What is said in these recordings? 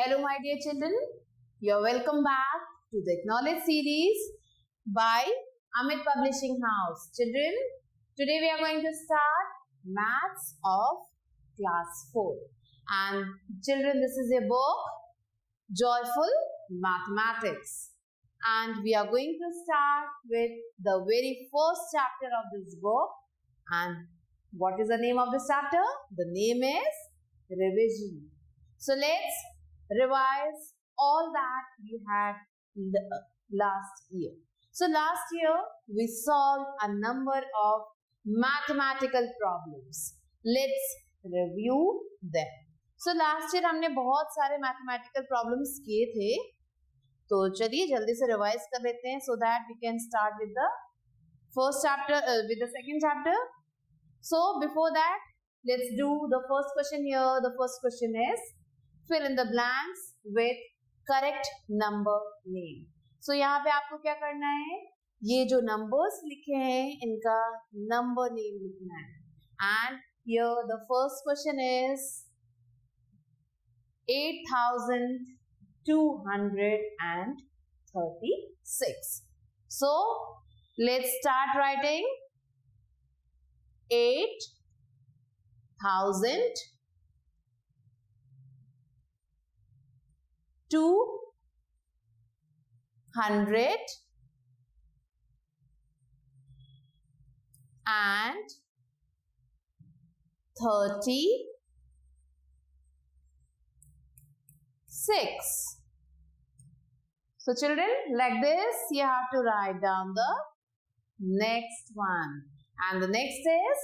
Hello, my dear children. You're welcome back to the Acknowledge series by Amit Publishing House. Children, today we are going to start Maths of Class 4. And children, this is a book, Joyful Mathematics. And we are going to start with the very first chapter of this book. And what is the name of this chapter? The name is Revision. So let's revise all that we had in the last year. So last year we solved a number of mathematical problems. Let's review them. So last year हमने बहुत सारे mathematical problems किए थे. तो चलिए जल्दी से revise कर लेते हैं so that we can start with the first chapter, with the second chapter. So before that, let's do the first question here. The first question is fill in the blanks with correct number name. So यहाँ पे आपको क्या करना है? ये जो numbers लिखे हैं इनका number name लिखना है. And here the first question is 8,236. So let's start writing 8,000 200 and 36. So children, like this you have to write down the next one, and the next is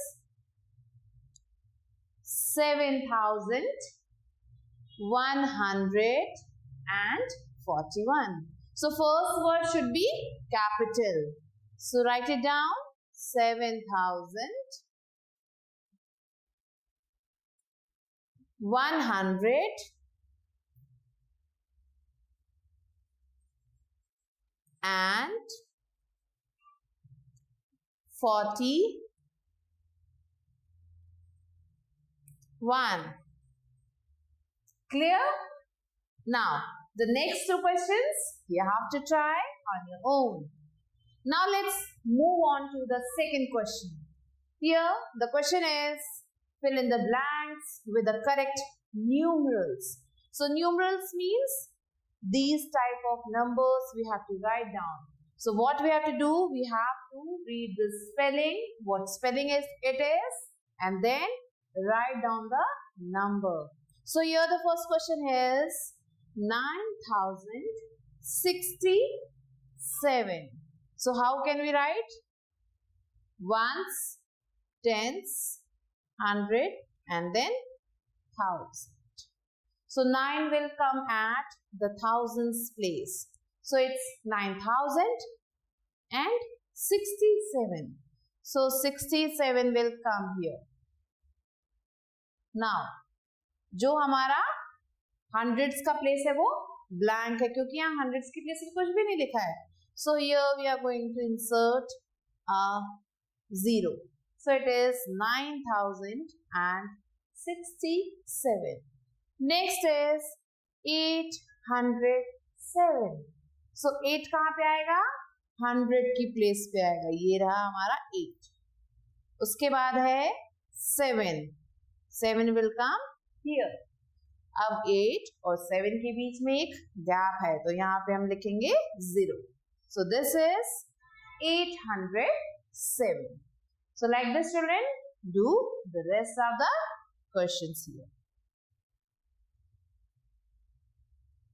7,141. So first word should be capital. So write it down, 7,141 and 41. Clear? Now, the next two questions you have to try on your own. Now, let's move on to the second question. Here, the question is fill in the blanks with the correct numerals. So, numerals means these type of numbers we have to write down. So, what we have to do? We have to read the spelling, what spelling it is, and then write down the number. So here the first question is 9,067. So how can we write? Ones, tens, hundred, and then thousand. So 9 will come at the thousands place. So it's 9,067. So 67 will come here. Now, जो हमारा hundreds का place है वो blank है क्योंकि यहाँ hundreds की place में कुछ भी नहीं लिखा है. So here we are going to insert a 0. So it is 9,067. Next is 807. So 8 कहाँ पे आएगा? 100 की place पे आएगा. ये रहा हमारा 8. उसके बाद है 7. 7 will come here. अब 8 और 7 के बीच में एक गैप है तो यहाँ पे हम लिखेंगे 0. So this is 807. So like this children, do the rest of the questions here.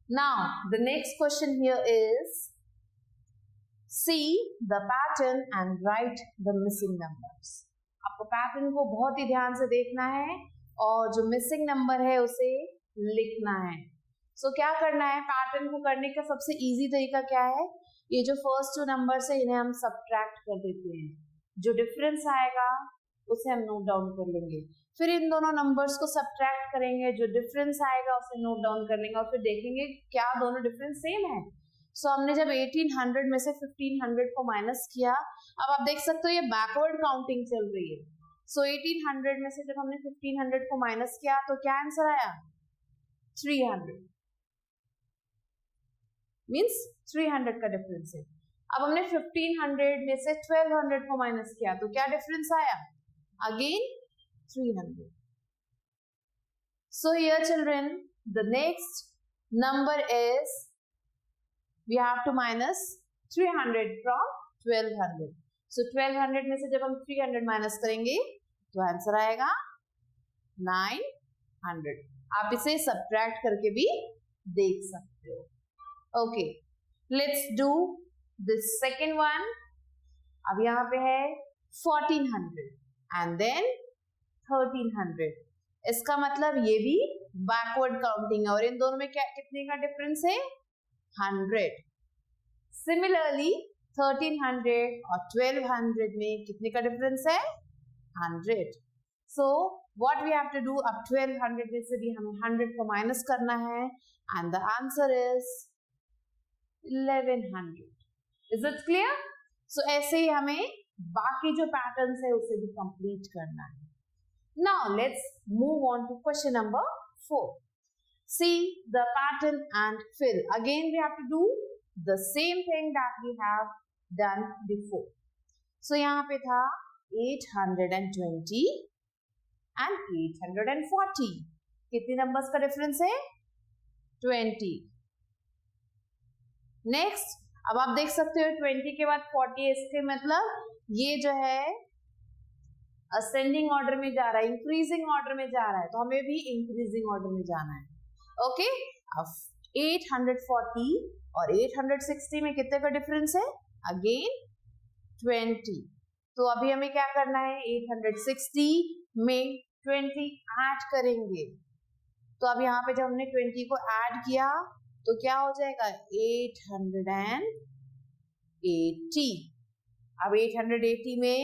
Now the next question here is see the pattern and write the missing numbers. आपको पैटर्न को बहुत ही ध्यान से देखना है और जो मिसिंग नंबर है उसे लिखना है. सो क्या करना है? पैटर्न को करने का सबसे इजी तरीका क्या है? ये जो फर्स्ट टू नंबर्स है इन्हें हम सबट्रैक्ट कर देते हैं. जो डिफरेंस आएगा उसे हम नोट डाउन कर लेंगे. फिर इन दोनों नंबर्स को सबट्रैक्ट करेंगे. जो डिफरेंस आएगा उसे नोट डाउन कर लेंगे और फिर देखेंगे क्या दोनों डिफरेंस सेम है. सो हमने जब 1800 में से 1500 को माइनस किया, अब आप देख सकते हो ये बैकवर्ड काउंटिंग चल रही है. सो 1800 में से जब हमने 1500 को माइनस किया तो क्या आंसर आया? 300. मीन्स 300 का डिफरेंस है। अब हमने 1500 में से 1200 को माइनस किया तो क्या डिफरेंस आया? Again 300. So here children, the next number is we have to minus 300 from 1200. So 1200 में से जब हम 300 माइनस करेंगे तो आंसर आएगा 900. आप इसे सब्ट्रैक्ट करके भी देख सकते हो. Okay, let's do the second one. अब यहाँ पे है 1400 and then 1300. इसका मतलब ये भी बैकवर्ड काउंटिंग है और इन दोनों में क्या कितने का डिफरेंस है? 100. सिमिलरली 1300 और 1200 में कितने का डिफरेंस है? 100. So what we have to do, अब 1200 में से भी हमें 100 को माइनस करना है and the answer is 1100. Is it clear? So ऐसे ही हमें बाकी जो पैटर्न्स है उसे भी कंप्लीट करना है. Now let's move on to question number 4. See the pattern and fill. Again we have to do the same thing that we have done before. So यहाँ पे था 820 and 840. कितने नंबर्स का डिफरेंस है? 20. नेक्स्ट, अब आप देख सकते हो 20 के बाद 40 है, इसके मतलब ये जो है असेंडिंग ऑर्डर में जा रहा है, इंक्रीजिंग ऑर्डर में जा रहा है, तो हमें भी इंक्रीजिंग ऑर्डर में जाना है. ओके, अब 840 और 860 में कितने का डिफरेंस है? अगेन 20. तो अभी हमें क्या करना है? 860 में 20 ऐड करेंगे. तो अब यहाँ पे जब हमने 20 को ऐड किया तो क्या हो जाएगा? 880. अब 880 में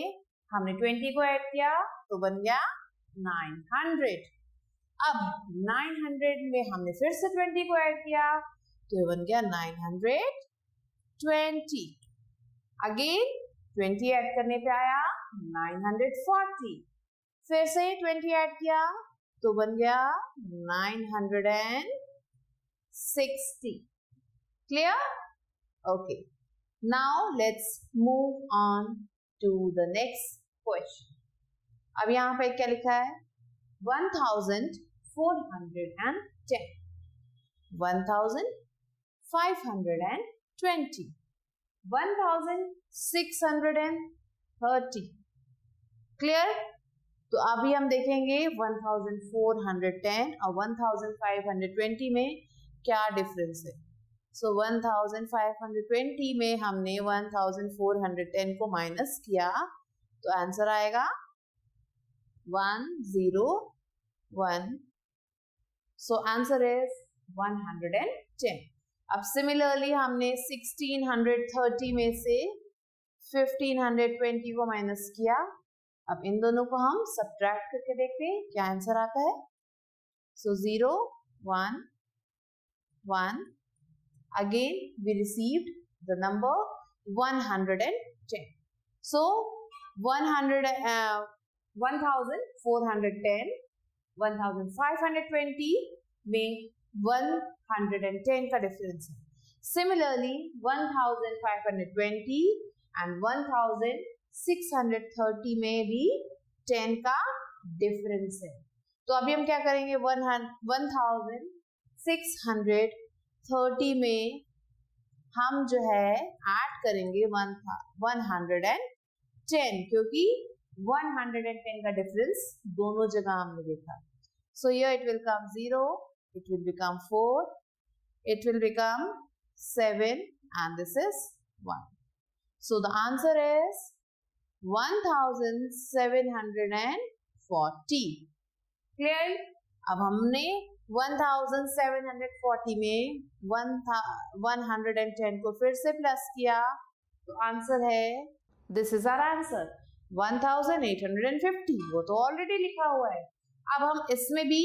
हमने 20 को ऐड किया तो बन गया 900. अब 900 में हमने फिर से 20 को ऐड किया तो बन गया 920. अगेन 20 ऐड करने पे आया 940. फिर से 20 ऐड किया तो बन गया 960. Clear? Okay, now let's move on to the next question. अब यहाँ पे क्या लिखा है? 1410, 1520, 1630. क्लियर? तो अभी हम देखेंगे 1410 और 1520 में क्या डिफरेंस है. सो 1520 में हमने 1410 को माइनस किया तो आंसर आएगा 101. So answer is 110. अब सिमिलरली हमने 1630 में से 1520 को माइनस किया. अब इन दोनों को हम सब्ट्रैक्ट करके देखते हैं क्या आंसर आता है. सो 0 1 1. Again we received the number 110. So 1410, 1520 में 110 का डिफरेंस है. Similarly 1520 and 1630 में भी 10 का डिफरेंस है. तो अभी हम क्या करेंगे? 1630 में हम जो है ऐड करेंगे 110 क्योंकि 110 का डिफरेंस दोनों जगह हमने देखा. So here it will come 0, it will become 4, it will become 7 and this is 1. So the answer is 1740. Clear? अब हमने 1740 में 110 को फिर से प्लस किया तो आंसर है, दिस इज आवर आंसर 1850. वो तो ऑलरेडी लिखा हुआ है. अब हम इसमें भी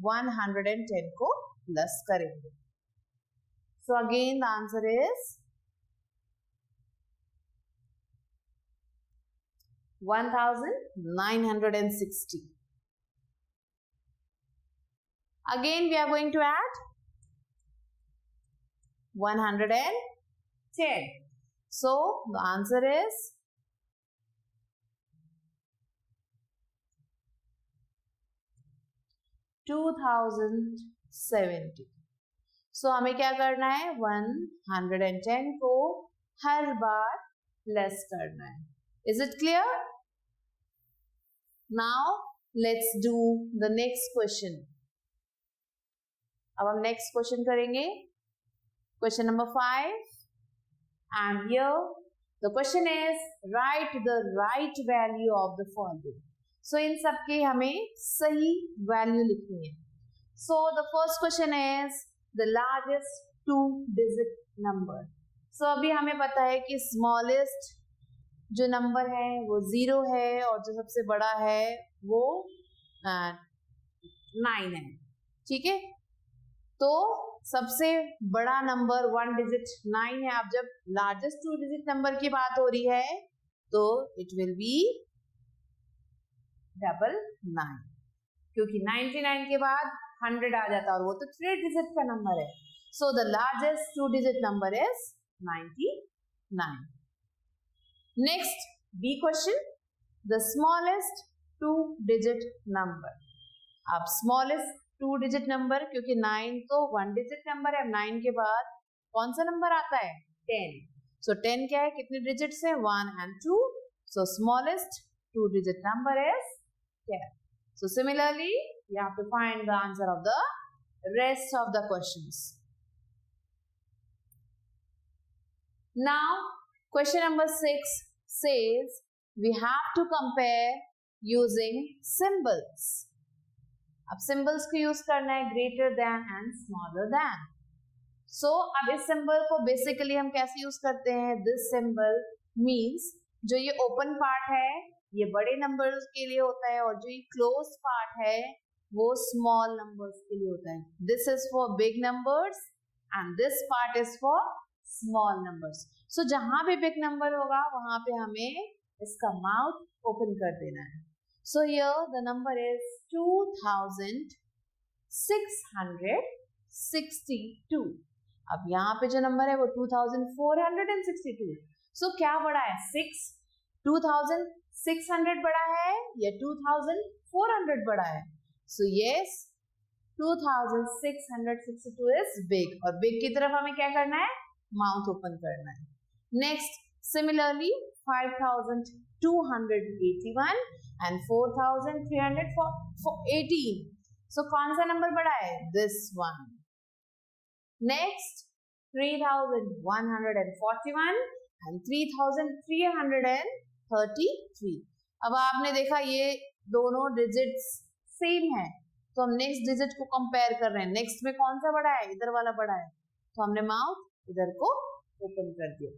110 को प्लस करेंगे. So again the answer is 1960. Again we are going to add 110. So the answer is 2070. So हमें क्या करना है, 110 को हर बार लेस करना है. Is it clear? Now let's do the next question. अब हम next question करेंगे. Question number 5. And here the question is write the right value of the following. So इन सबके हमें सही value लिखनी है. So the first question is the largest two-digit number. So अभी हमें पता है कि smallest जो नंबर है वो 0 है और जो सबसे बड़ा है वो 9 है. ठीक है, तो सबसे बड़ा नंबर 1 डिजिट 9 है. अब जब लार्जेस्ट 2 डिजिट नंबर की बात हो रही है तो इट विल बी 999, क्योंकि 99 के बाद 100 आ जाता है और वो तो 3 डिजिट का नंबर है. So the largest 2 digit number is 99. Next B question, the smallest 2 digit number. अब स्मॉलेस्ट 2 डिजिट नंबर, क्योंकि 9 तो 1 डिजिट नंबर है, 9 के बाद कौन सा नंबर आता है, 10. सो 10 क्या है, कितने डिजिट्स हैं, 1 and 2. So smallest 2 digit number is 10. So similarly you have to find the answer of the rest of the questions. Now question number 6 says we have to compare using symbols. अब symbols को use करना है greater than and smaller than. So अब इस symbol को basically हम कैसे use करते हैं, this symbol means जो ये open part है ये बड़े numbers के लिए होता है और जो ये closed part है वो small numbers के लिए होता है. This is for big numbers and this part is for small numbers. So जहां भी big number होगा वहां पे हमें इसका mouth open कर देना है. So here the number is 2662. अब यहाँ पे जो नंबर है वो 2462. So क्या बड़ा है, 2600 बड़ा है या 2400 बड़ा है. So yes, 2662 is big और big की तरफ हमें क्या करना है, माउथ ओपन करना है. Next similarly 5281 and 4318. So कौन सा नंबर बड़ा है, this one. Next 3141 and 3333. अब आपने देखा ये दोनों डिजिट्स सेम है तो हम नेक्स्ट डिजिट को कंपेयर कर रहे हैं. नेक्स्ट में कौन सा बड़ा है, इधर वाला बड़ा है, तो हमने माउथ इधर को ओपन कर दिया.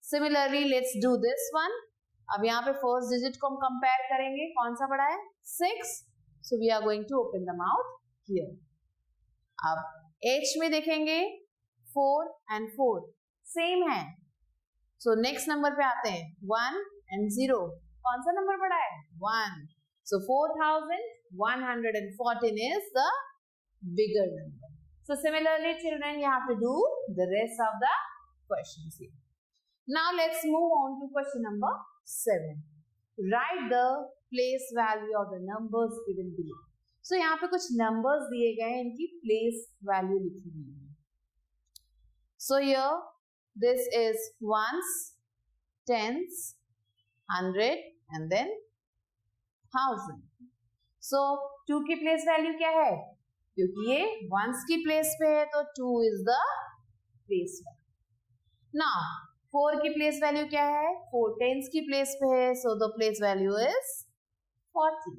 Similarly let's do this one. अब यहाँ पे फर्स्ट डिजिट को हम कंपेयर करेंगे, कौन सा बड़ा है, 6. So we are going to open the mouth here. अब एच में देखेंगे 4 and 4 सेम है. सो नेक्स्ट नंबर पे आते हैं 1 and 0. कौन सा नंबर बड़ा है, 1. So 4114 is the bigger number. So similarly children, you have to do the rest of the questions here. Now let's move on to question number 7. Write the place value of the numbers given below. So यहाँ पे कुछ numbers दिए गए हैं, इनकी place value लिखी हुई है. So here this is ones, tens, 100 and then 1000. So 2 की प्लेस वैल्यू क्या है, क्योंकि ये वंस की प्लेस पे है तो 2 is the place value. Now 4 की प्लेस वैल्यू क्या है, 4 टेंस की प्लेस पे है, so the place value is 40.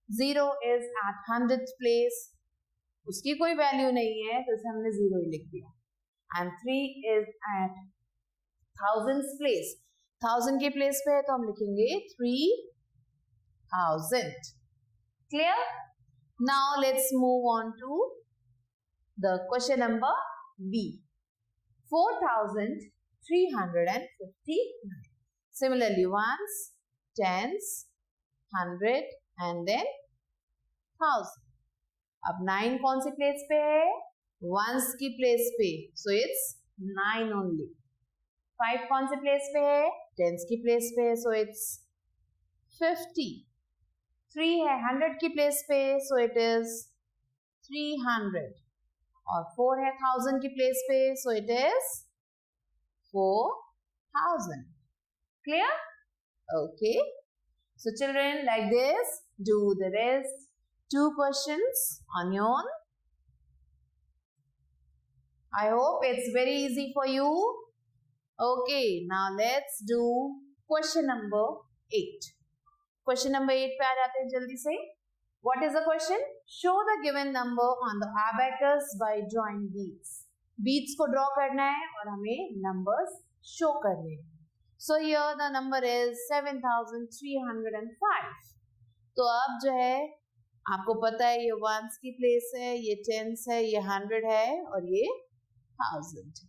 0 is at 100th place, उसकी कोई वैल्यू नहीं है तो इसे हमने 0 ही लिख दिया. And 3 is eight 1000th place, 1000 की प्लेस पे है तो हम लिखेंगे 3000. Clear? Now let's move on to the question number B. 4359. Similarly, ones, tens, 100 and then 1000. अब 9 कौन सी प्लेस पे है, वंस की प्लेस पे, सो इट्स 9 ओनली। 5 कौन से प्लेस पे है? टेंस की प्लेस पे है, सो इट्स 50। 3 है 100 की प्लेस पे, सो इट इज 300। और 4 है 1000 की प्लेस पे, so it is 4000। Clear? Okay. So children, like this, do the rest 2 questions on your own. I hope it's very easy for you. Okay, now let's do question number 8. Question number 8 पे आ जाते हैं जल्दी से. What is the question? Show the given number on the abacus by drawing beads. Beads को draw करना है और हमें numbers show करने हैं. So here the number is 7305. तो अब जो है आपको पता है ये वंस की प्लेस है, ये टेंस है, ये 100 है और ये 1000 है.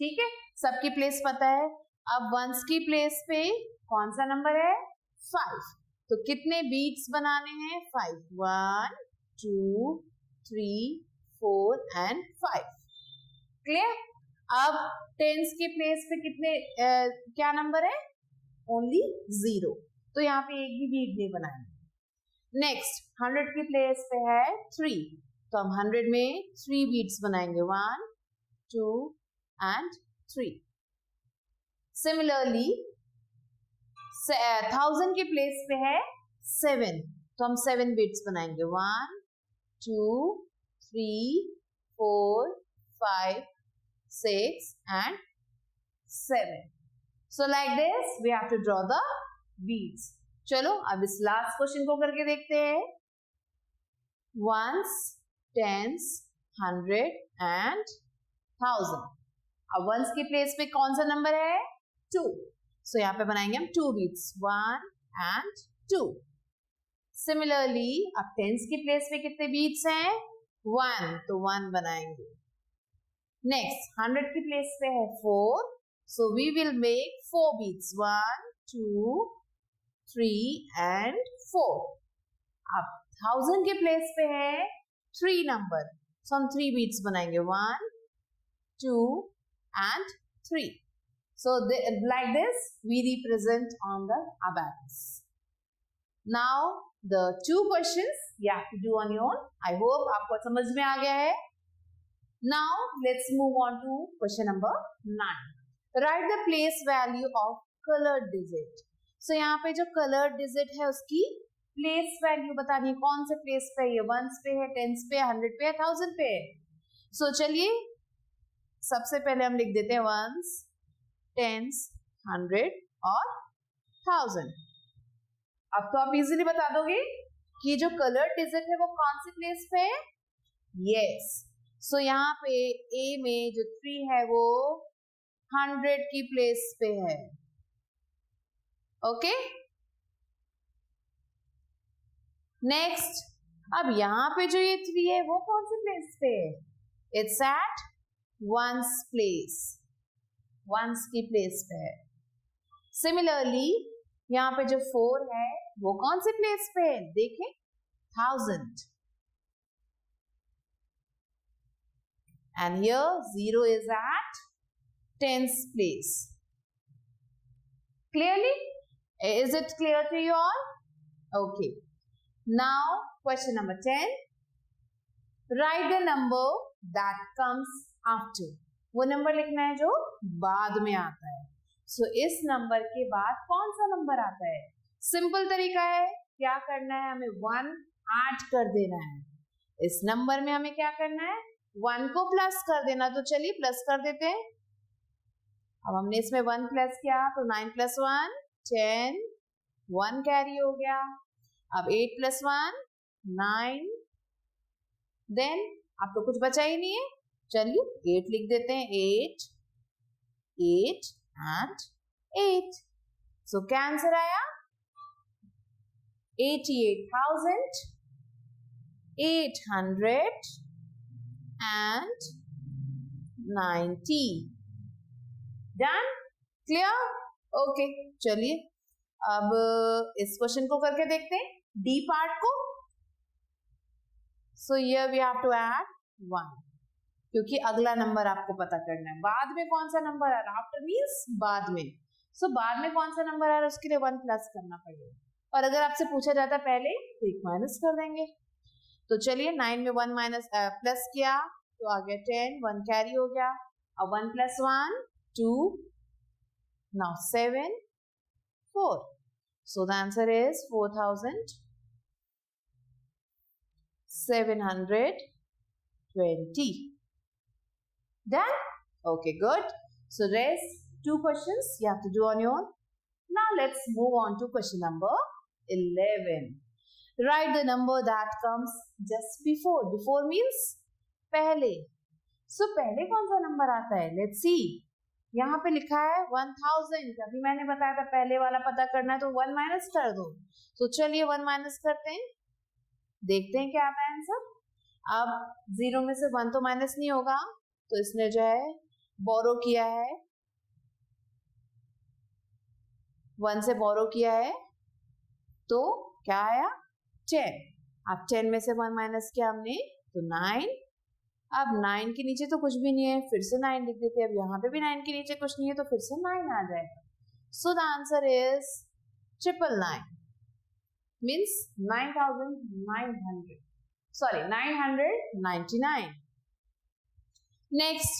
ठीक है, सबकी प्लेस पता है. अब वंस की प्लेस पे कौन सा नंबर है? 5. तो कितने बीट्स बनाने हैं? 5. 1 2 3 4 एंड 5. क्लियर? अब टेंस के प्लेस पे कितने क्या नंबर है? ओनली 0. तो यहाँ पे एक भी बीट नहीं बनाएंगे. नेक्स्ट 100 की प्लेस पे है 3. तो हम 100 में 3 बीट्स बनाएंगे. 1 2 एंड 3. सिमिलरली 1000 की प्लेस पे है 7. तो हम 7 बीट्स बनाएंगे. 1 2 3 4 5 6 and 7. So like this we have to draw the beads. चलो अब इस लास्ट क्वेश्चन को करके देखते हैं. Ones, tens, 100 and 1000. अब वंस की प्लेस पे कौन सा नंबर है? 2. सो यहाँ पे बनाएंगे हम 2 beads. 1 and 2. सिमिलरली अब टेंस की प्लेस पे कितने beads हैं? 1. तो 1 बनाएंगे. नेक्स्ट 100 की प्लेस पे है 4. So we will make 4 beads. 1 2 3 and 4. अब 1000 के प्लेस पे है 3 नंबर. सो हम 3 beads बनाएंगे. 1 2 and 3. So like this we represent on the abacus. Now the 2 questions you have to do on your own. I hope आपको समझ में आ गया है. Now let's move on to question number 9. Write the place value of colored digit. So यहाँ पे जो colored digit है उसकी place value बतानी है. कौन से place पे है? वंस पे है, टेंस पे है, 100 पे है, 1000 पे है. So चलिए सबसे पहले हम लिख देते हैं वंस, टेंस, 100 और 1000. अब तो आप इजीली बता दोगे कि जो colored digit है वो कौन से place पे है? Yes. सो यहाँ पे A में जो 3 है वो 100 की प्लेस पे है. ओके. नेक्स्ट अब यहाँ पे जो ये 3 है वो कौन सी प्लेस पे है? It's at ones place. Ones की प्लेस पे है. सिमिलरली यहाँ पे जो 4 है वो कौन सी प्लेस पे है? देखें, 1000. And here 0 is at tens place. Clearly? Is it clear to you all? Okay. Now question number 10. Write the number that comes after. वो नंबर लिखना है जो बाद में आता है. So इस नंबर के बाद कौन सा नंबर आता है? सिंपल तरीका है. क्या करना है? हमें 1 ऐड कर देना है. इस नंबर में हमें क्या करना है? 1 को प्लस कर देना. तो चलिए प्लस कर देते हैं. अब हमने इसमें 1 प्लस किया तो 9 + 1 10. 1 कैरी हो गया. अब 8 + 1 9. देन अब तो कुछ बचा ही नहीं है. चलिए 8 लिख देते हैं. 8 8 एंड 8. सो क्या आंसर आया? 88,800 and 90. Done? Clear? Okay. चलिए अब इस क्वेश्चन को करके देखते हैं. D पार्ट को. So here we have to add 1. क्योंकि अगला नंबर आपको पता करना है। बाद में कौन सा नंबर आ रहा, आफ्टर मीन्स बाद में, सो बाद में कौन सा नंबर आ रहा है उसके लिए 1 प्लस करना पड़ेगा, और अगर आपसे पूछा जाता पहले तो 1 माइनस कर देंगे। तो चलिए 9 में 1 माइनस प्लस किया तो आ गया 10, 1 कैरी हो गया, अब 1 plus 1 2, now 7 4, so the answer is 4720. Done? Okay, good. So rest 2 questions you have to do on your own. Now let's move on to question number 11. Write the number that comes just before. Before means पहले. So पहले कौन सा number आता है? Let's see. यहाँ पे लिखा है 1000. अभी मैंने बताया था पहले वाला पता करना है तो 1 माइनस कर दो। तो चलिए 1 माइनस करते हैं, देखते हैं क्या आता है आंसर। अब 0 में से 1 तो माइनस नहीं होगा, तो इसने जो है बोरो किया है, 1 से बोरो किया है, तो क्या आया 10। अब 10 में से 1 माइनस किया हमने तो 9। अब 9 के नीचे तो कुछ भी नहीं है, फिर से 9 लिख देते हैं। अब यहाँ पे भी 9 के नीचे कुछ नहीं है तो फिर से 9 आ जाएगा। सो the answer is 999, means 9,900, sorry 999। Next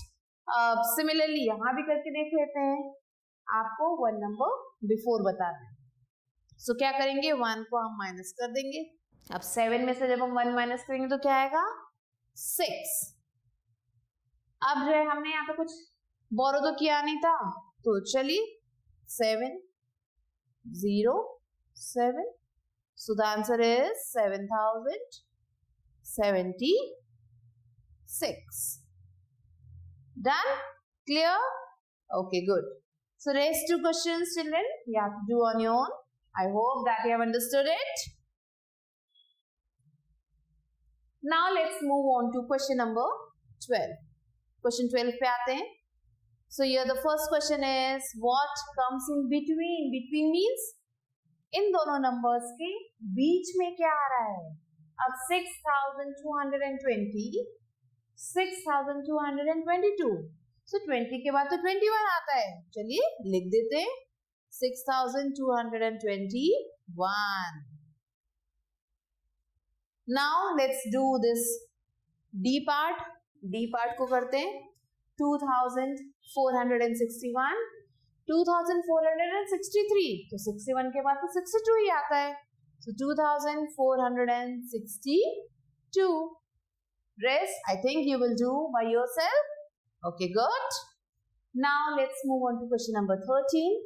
similarly यहाँ भी करके देख लेते हैं, आपको 1 नंबर बिफोर बताना है। सो क्या करेंगे, 1 को हम माइनस कर देंगे। अब 7 में से जब हम 1 माइनस करेंगे तो क्या आएगा 6। अब जो है हमने यहाँ पे कुछ बोरो तो किया नहीं था, तो चलिए 7 0 7, सो the answer is 7076। Done? Clear? Okay, good. So rest 2 questions, children, you have to do on your own. I hope that you have understood it. Now let's move on to question number 12. Question 12 पे आते हैं. So here the first question is, what comes in between? Between means इन दोनों numbers के बीच में क्या आ रहा है? अब 6220 6222, so 20 के बाद तो 21 आता है। चलिए लिख देते हैं 6221। Now let's do this D part. D part को करते हैं 2461 2463, तो 61 के बाद तो 62 ही आता है, so 2462। Rest I think you will do by yourself. Okay, good. Now let's move on to question number 13.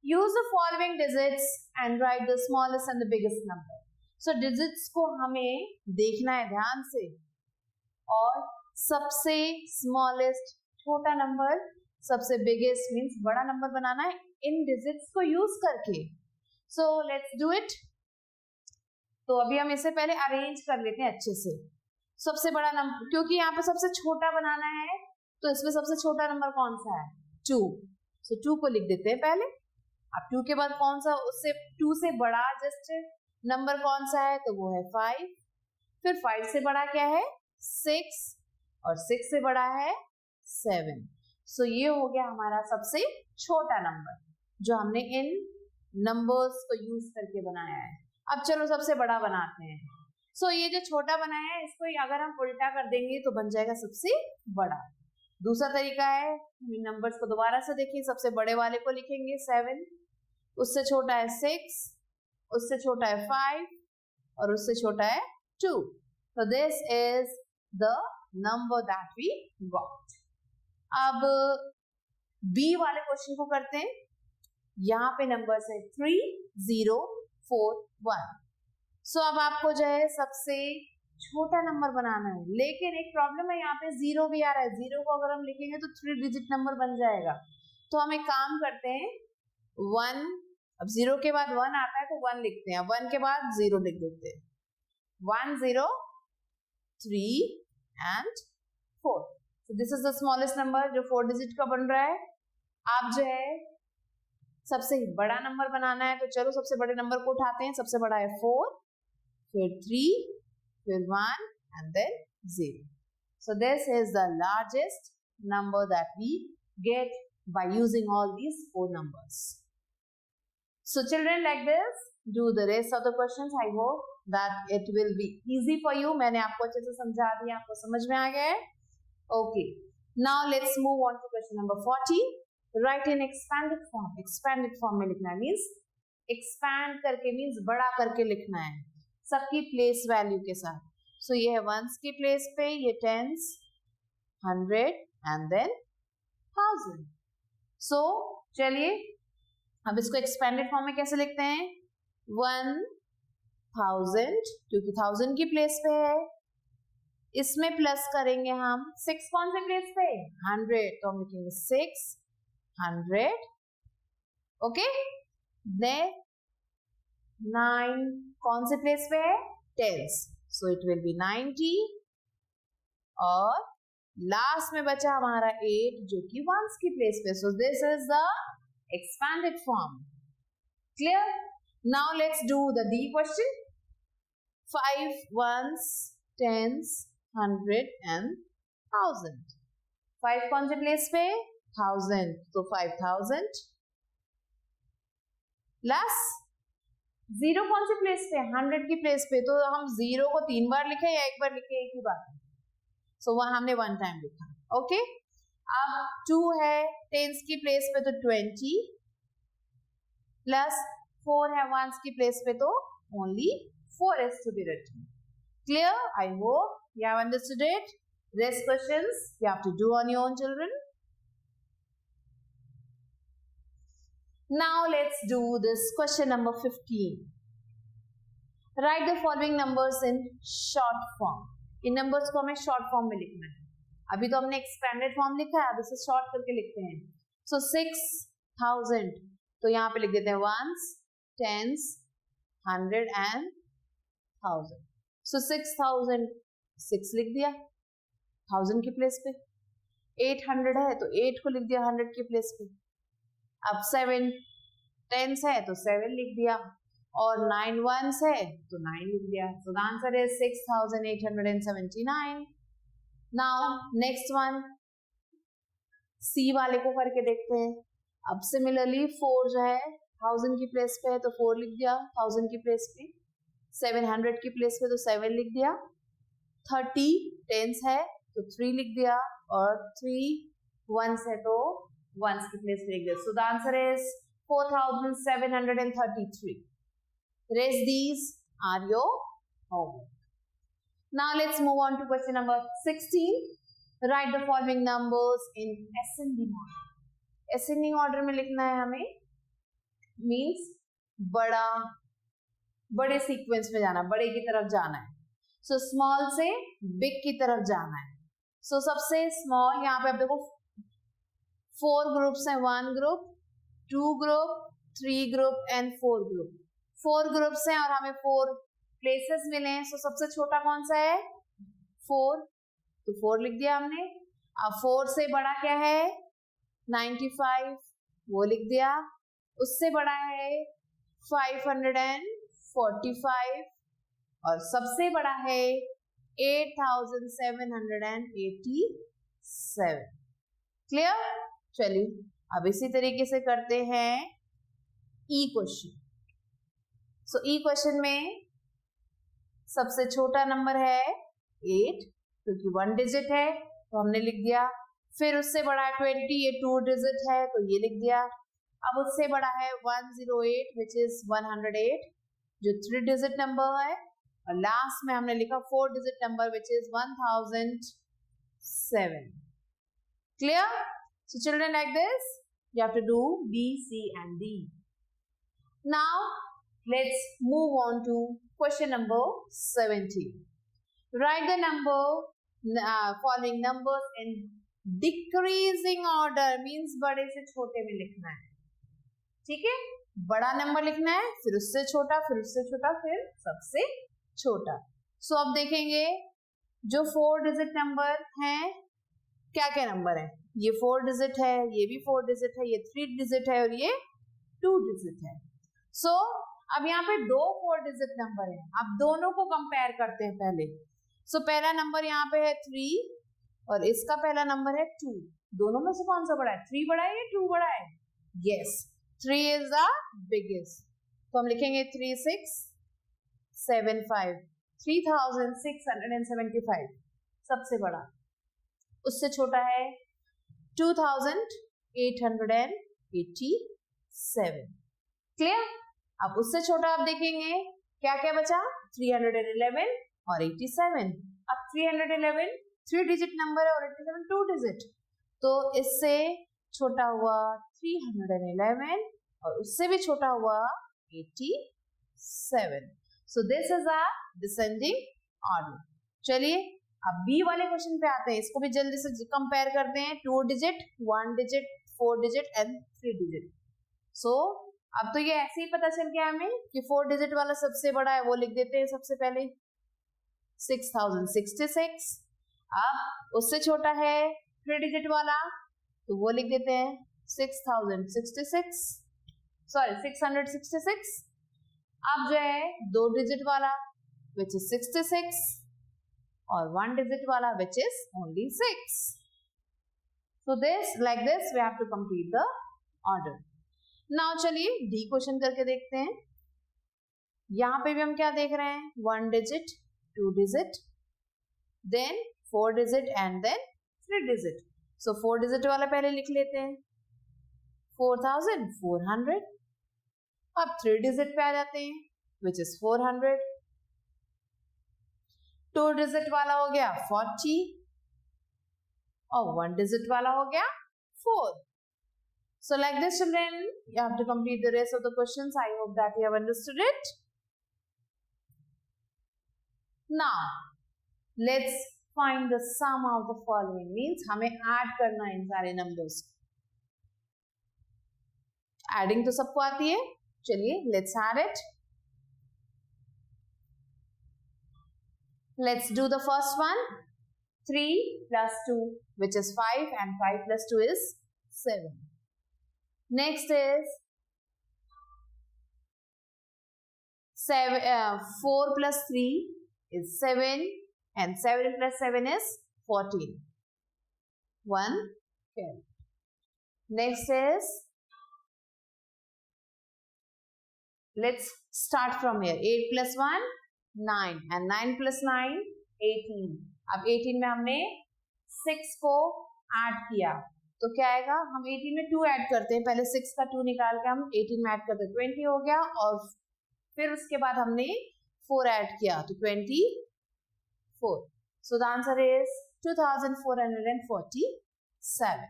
Use the following digits and write the smallest and the biggest number. So digits को हमें देखना है ध्यान से, और सबसे smallest छोटा number, सबसे biggest means बड़ा नंबर बनाना है इन digits को यूज करके। So let's do it. तो अभी हम इससे पहले अरेंज कर लेते हैं अच्छे से। सबसे बड़ा नंबर, क्योंकि यहाँ पे सबसे छोटा बनाना है तो इसमें सबसे छोटा नंबर कौन सा है 2, सो 2 को लिख देते हैं पहले। अब 2 के बाद कौन सा, उससे 2 से बड़ा जस्ट नंबर कौन सा है, तो वो है 5। फिर 5 से बड़ा क्या है 6, और 6 से बड़ा है 7। सो ये हो गया हमारा सबसे छोटा नंबर जो हमने इन नंबर्स को यूज करके बनाया है। अब चलो सबसे बड़ा बनाते हैं। सो ये जो छोटा बनाया है इसको अगर हम उल्टा कर देंगे तो बन जाएगा सबसे बड़ा। दूसरा तरीका है, हम इन नंबर्स को दोबारा से देखिए, सबसे बड़े वाले को लिखेंगे 7, उससे छोटा है 6, उससे छोटा है 5, और उससे छोटा है 2। So this is the number that we got. अब B वाले क्वेश्चन को करते हैं। यहाँ पे नंबर्स है 3 0 4 1। सो अब आपको जो है सबसे छोटा नंबर बनाना है, लेकिन एक प्रॉब्लम है, यहाँ पे 0 भी आ रहा है। 0 को अगर हम लिखेंगे तो 3 डिजिट नंबर बन जाएगा। तो हम एक काम करते हैं 1, अब 0 के बाद 1 आता है तो 1 लिखते हैं, 1 के बाद 0 लिख देते हैं, 1 0 3 and 4। So this is the smallest number जो 4 डिजिट का बन रहा है। आप जो है सबसे बड़ा नंबर बनाना है, तो चलो सबसे बड़े नंबर को उठाते हैं। सबसे बड़ा है 4, फिर 3, फिर 1 and then 0। So this is the largest number that we get by using all these 4 numbers. So children, like this, do the rest of the questions. I hope that it will be easy for you. मैंने आपको अच्छे से समझा दिया, आपको समझ में आ गया है? Okay. Now let's move on to question number 40. Write in expanded form. Expanded form में लिखना है, means expand करके means बड़ा करके लिखना है, सबकी place value के साथ. So ये है ones की place पे, ये tens, 100 and then 1000. So चलिए अब इसको expanded form में कैसे लिखते हैं? 1000 क्योंकि 1000 की place पे है, इसमें प्लस करेंगे हम 6 कौन से प्लेस पे? 100, तो हम लिखेंगे 600. ओके, 9 कौन से प्लेस पे है? Tens, so it will be 90. और लास्ट में बचा हमारा 8 जो कि वंस की प्लेस पे. सो this is the expanded form. Clear? Now let's do the D question. 5 ones, tens, 100 and 1000. 5 कौन से प्लेस पे? 1000, तो 5000 प्लस 0 कौन से प्लेस पे? 100 की प्लेस पे. तो हम 0 को 3 बार लिखे या 1 बार लिखे? एक ही बार. सो वहां हमने 1 टाइम लिखा. ओके, अब 2 है टेंस की प्लेस पे तो 20 प्लस 4 है वंस की प्लेस पे तो only 4 is to be written. Clear? I hope you have understood it. Rest questions you have to do on your own, children. Now let's do this question number 15. Write the following numbers in short form. In numbers को हमें short form में लिखना है. अभी तो हमने expanded form लिखा है, अब इसे short करके लिखते हैं. So 6000, तो यहाँ पे लिख देते हैं ones, tens, 100 and 1000. So 6000 6 लिख दिया 1000 की प्लेस पे. 800 है तो 8 को लिख दिया 100 की प्लेस पे. अब 7 टेंस है तो 7 लिख दिया और 9 ones है तो 9 लिख दिया. So the answer is 6879. Now next one, C वाले को करके देखते हैं. अब सिमिलरली 4 जो है 1000 की प्लेस पे है तो 4 लिख दिया 1000 की प्लेस पे. 700 की प्लेस पे तो 7 लिख दिया. 30 टेंस है तो 3 लिख दिया और 3 ones है तो ones की प्लेस पे लिख दिया. So the answer is 4733. Rest these are your homework. Now let's move on to question number 16. Write the following numbers in ascending order. Ascending order में लिखना है हमें, means बड़े सीक्वेंस में जाना, बड़े की तरफ जाना है. सो स्मॉल से बिग की तरफ जाना है. सो सबसे स्मॉल यहाँ पे आप देखो 4 ग्रुप्स हैं. 1 group, 2 group, 3 group and 4 group. 4 groups हैं और हमें 4 प्लेसेस मिले हैं. सो सबसे छोटा कौन सा है? 4, तो 4 लिख दिया हमने. अब 4 से बड़ा क्या है? 95, वो लिख दिया. उससे बड़ा है 545 और सबसे बड़ा है 8787. क्लियर? चलिए अब इसी तरीके से करते हैं ई क्वेश्चन. सो ई क्वेश्चन में सबसे छोटा नंबर है 8 क्योंकि 1 डिजिट है तो हमने लिख दिया. फिर उससे बड़ा है 20, ये 2 डिजिट है तो ये लिख दिया. अब उससे बड़ा है 108 विच इज 108 जो 3 डिजिट नंबर है. और लास्ट में हमने लिखा 4 digit number which is 1007. Clear? So children, like this you have to do B, C and D. Now let's move on to question number 17. Write the following numbers in decreasing order, means बड़े से छोटे में लिखना है. ठीक है, बड़ा number लिखना है, फिर उससे छोटा, फिर उससे छोटा, फिर सबसे छोटा. सो अब देखेंगे जो 4 डिजिट नंबर हैं, क्या क्या नंबर है. ये 4 डिजिट है, ये भी 4 डिजिट है, ये 3 डिजिट है और ये 2 डिजिट है. सो अब यहाँ पे 2 4 डिजिट नंबर है. अब दोनों को कंपेयर करते हैं पहले. सो पहला नंबर यहाँ पे है 3 और इसका पहला नंबर है 2. दोनों में से कौन सा बड़ा है? 3 बड़ा है या 2 बड़ा है? Yes, 3 is the biggest. तो हम लिखेंगे 3675, 3675 सबसे बड़ा. उससे छोटा है 2887. क्लियर? अब उससे छोटा आप देखेंगे क्या क्या बचा? 311 और 87. अब 311 3 डिजिट नंबर है और 87 2 डिजिट, तो इससे छोटा हुआ 311 और उससे भी छोटा हुआ 87. सो this is a descending order. चलिए अब बी वाले क्वेश्चन पे आते हैं. इसको भी जल्दी से कंपेयर करते हैं. 2 digit, 1 digit, 4 digit and 3 digit. So अब तो ये ऐसे ही पता चल गया हमें कि 4 डिजिट वाला सबसे बड़ा है, वो लिख देते हैं सबसे पहले 6066. अब उससे छोटा है 3 डिजिट वाला, तो वो लिख देते हैं 666. अब जो है 2 डिजिट वाला which is 66 और 1 डिजिट वाला which is only 6. So this like this we have to complete the order. Now चलिए डी क्वेश्चन करके देखते हैं. यहां पे भी हम क्या देख रहे हैं? 1 digit, 2 digit, then 4 digit and then 3 digit. So 4 digit वाला पहले लिख लेते हैं 4400. अब 3 डिजिट पे आ जाते हैं which is 400. 2 डिजिट वाला हो गया 40 और 1 डिजिट वाला हो गया 4. So like this children, you have to complete the rest of the questions. I hope that you have understood it. Now, let's find the sum of the following. Means हमें add करना है इन सारे numbers. Adding तो सबको आती है. चलिए, let's add it. Let's do the first one. 3 plus 2, which is 5, and 5 plus 2 is 7. Next is 4 plus 3 is 7 and 7 plus 7 is 14. 1 carry. Next is, let's start from here. 8 plus 1 9 and 9 plus 9 18. अब 18 में हमने 6 को add किया तो क्या आएगा? हम 18 में 2 ऐड करते हैं. पहले 6 का 2 निकाल के हम 18 में ऐड करते हैं, 20 हो गया. और फिर उसके बाद हमने 4 ऐड किया तो 24. So the answer is 2447.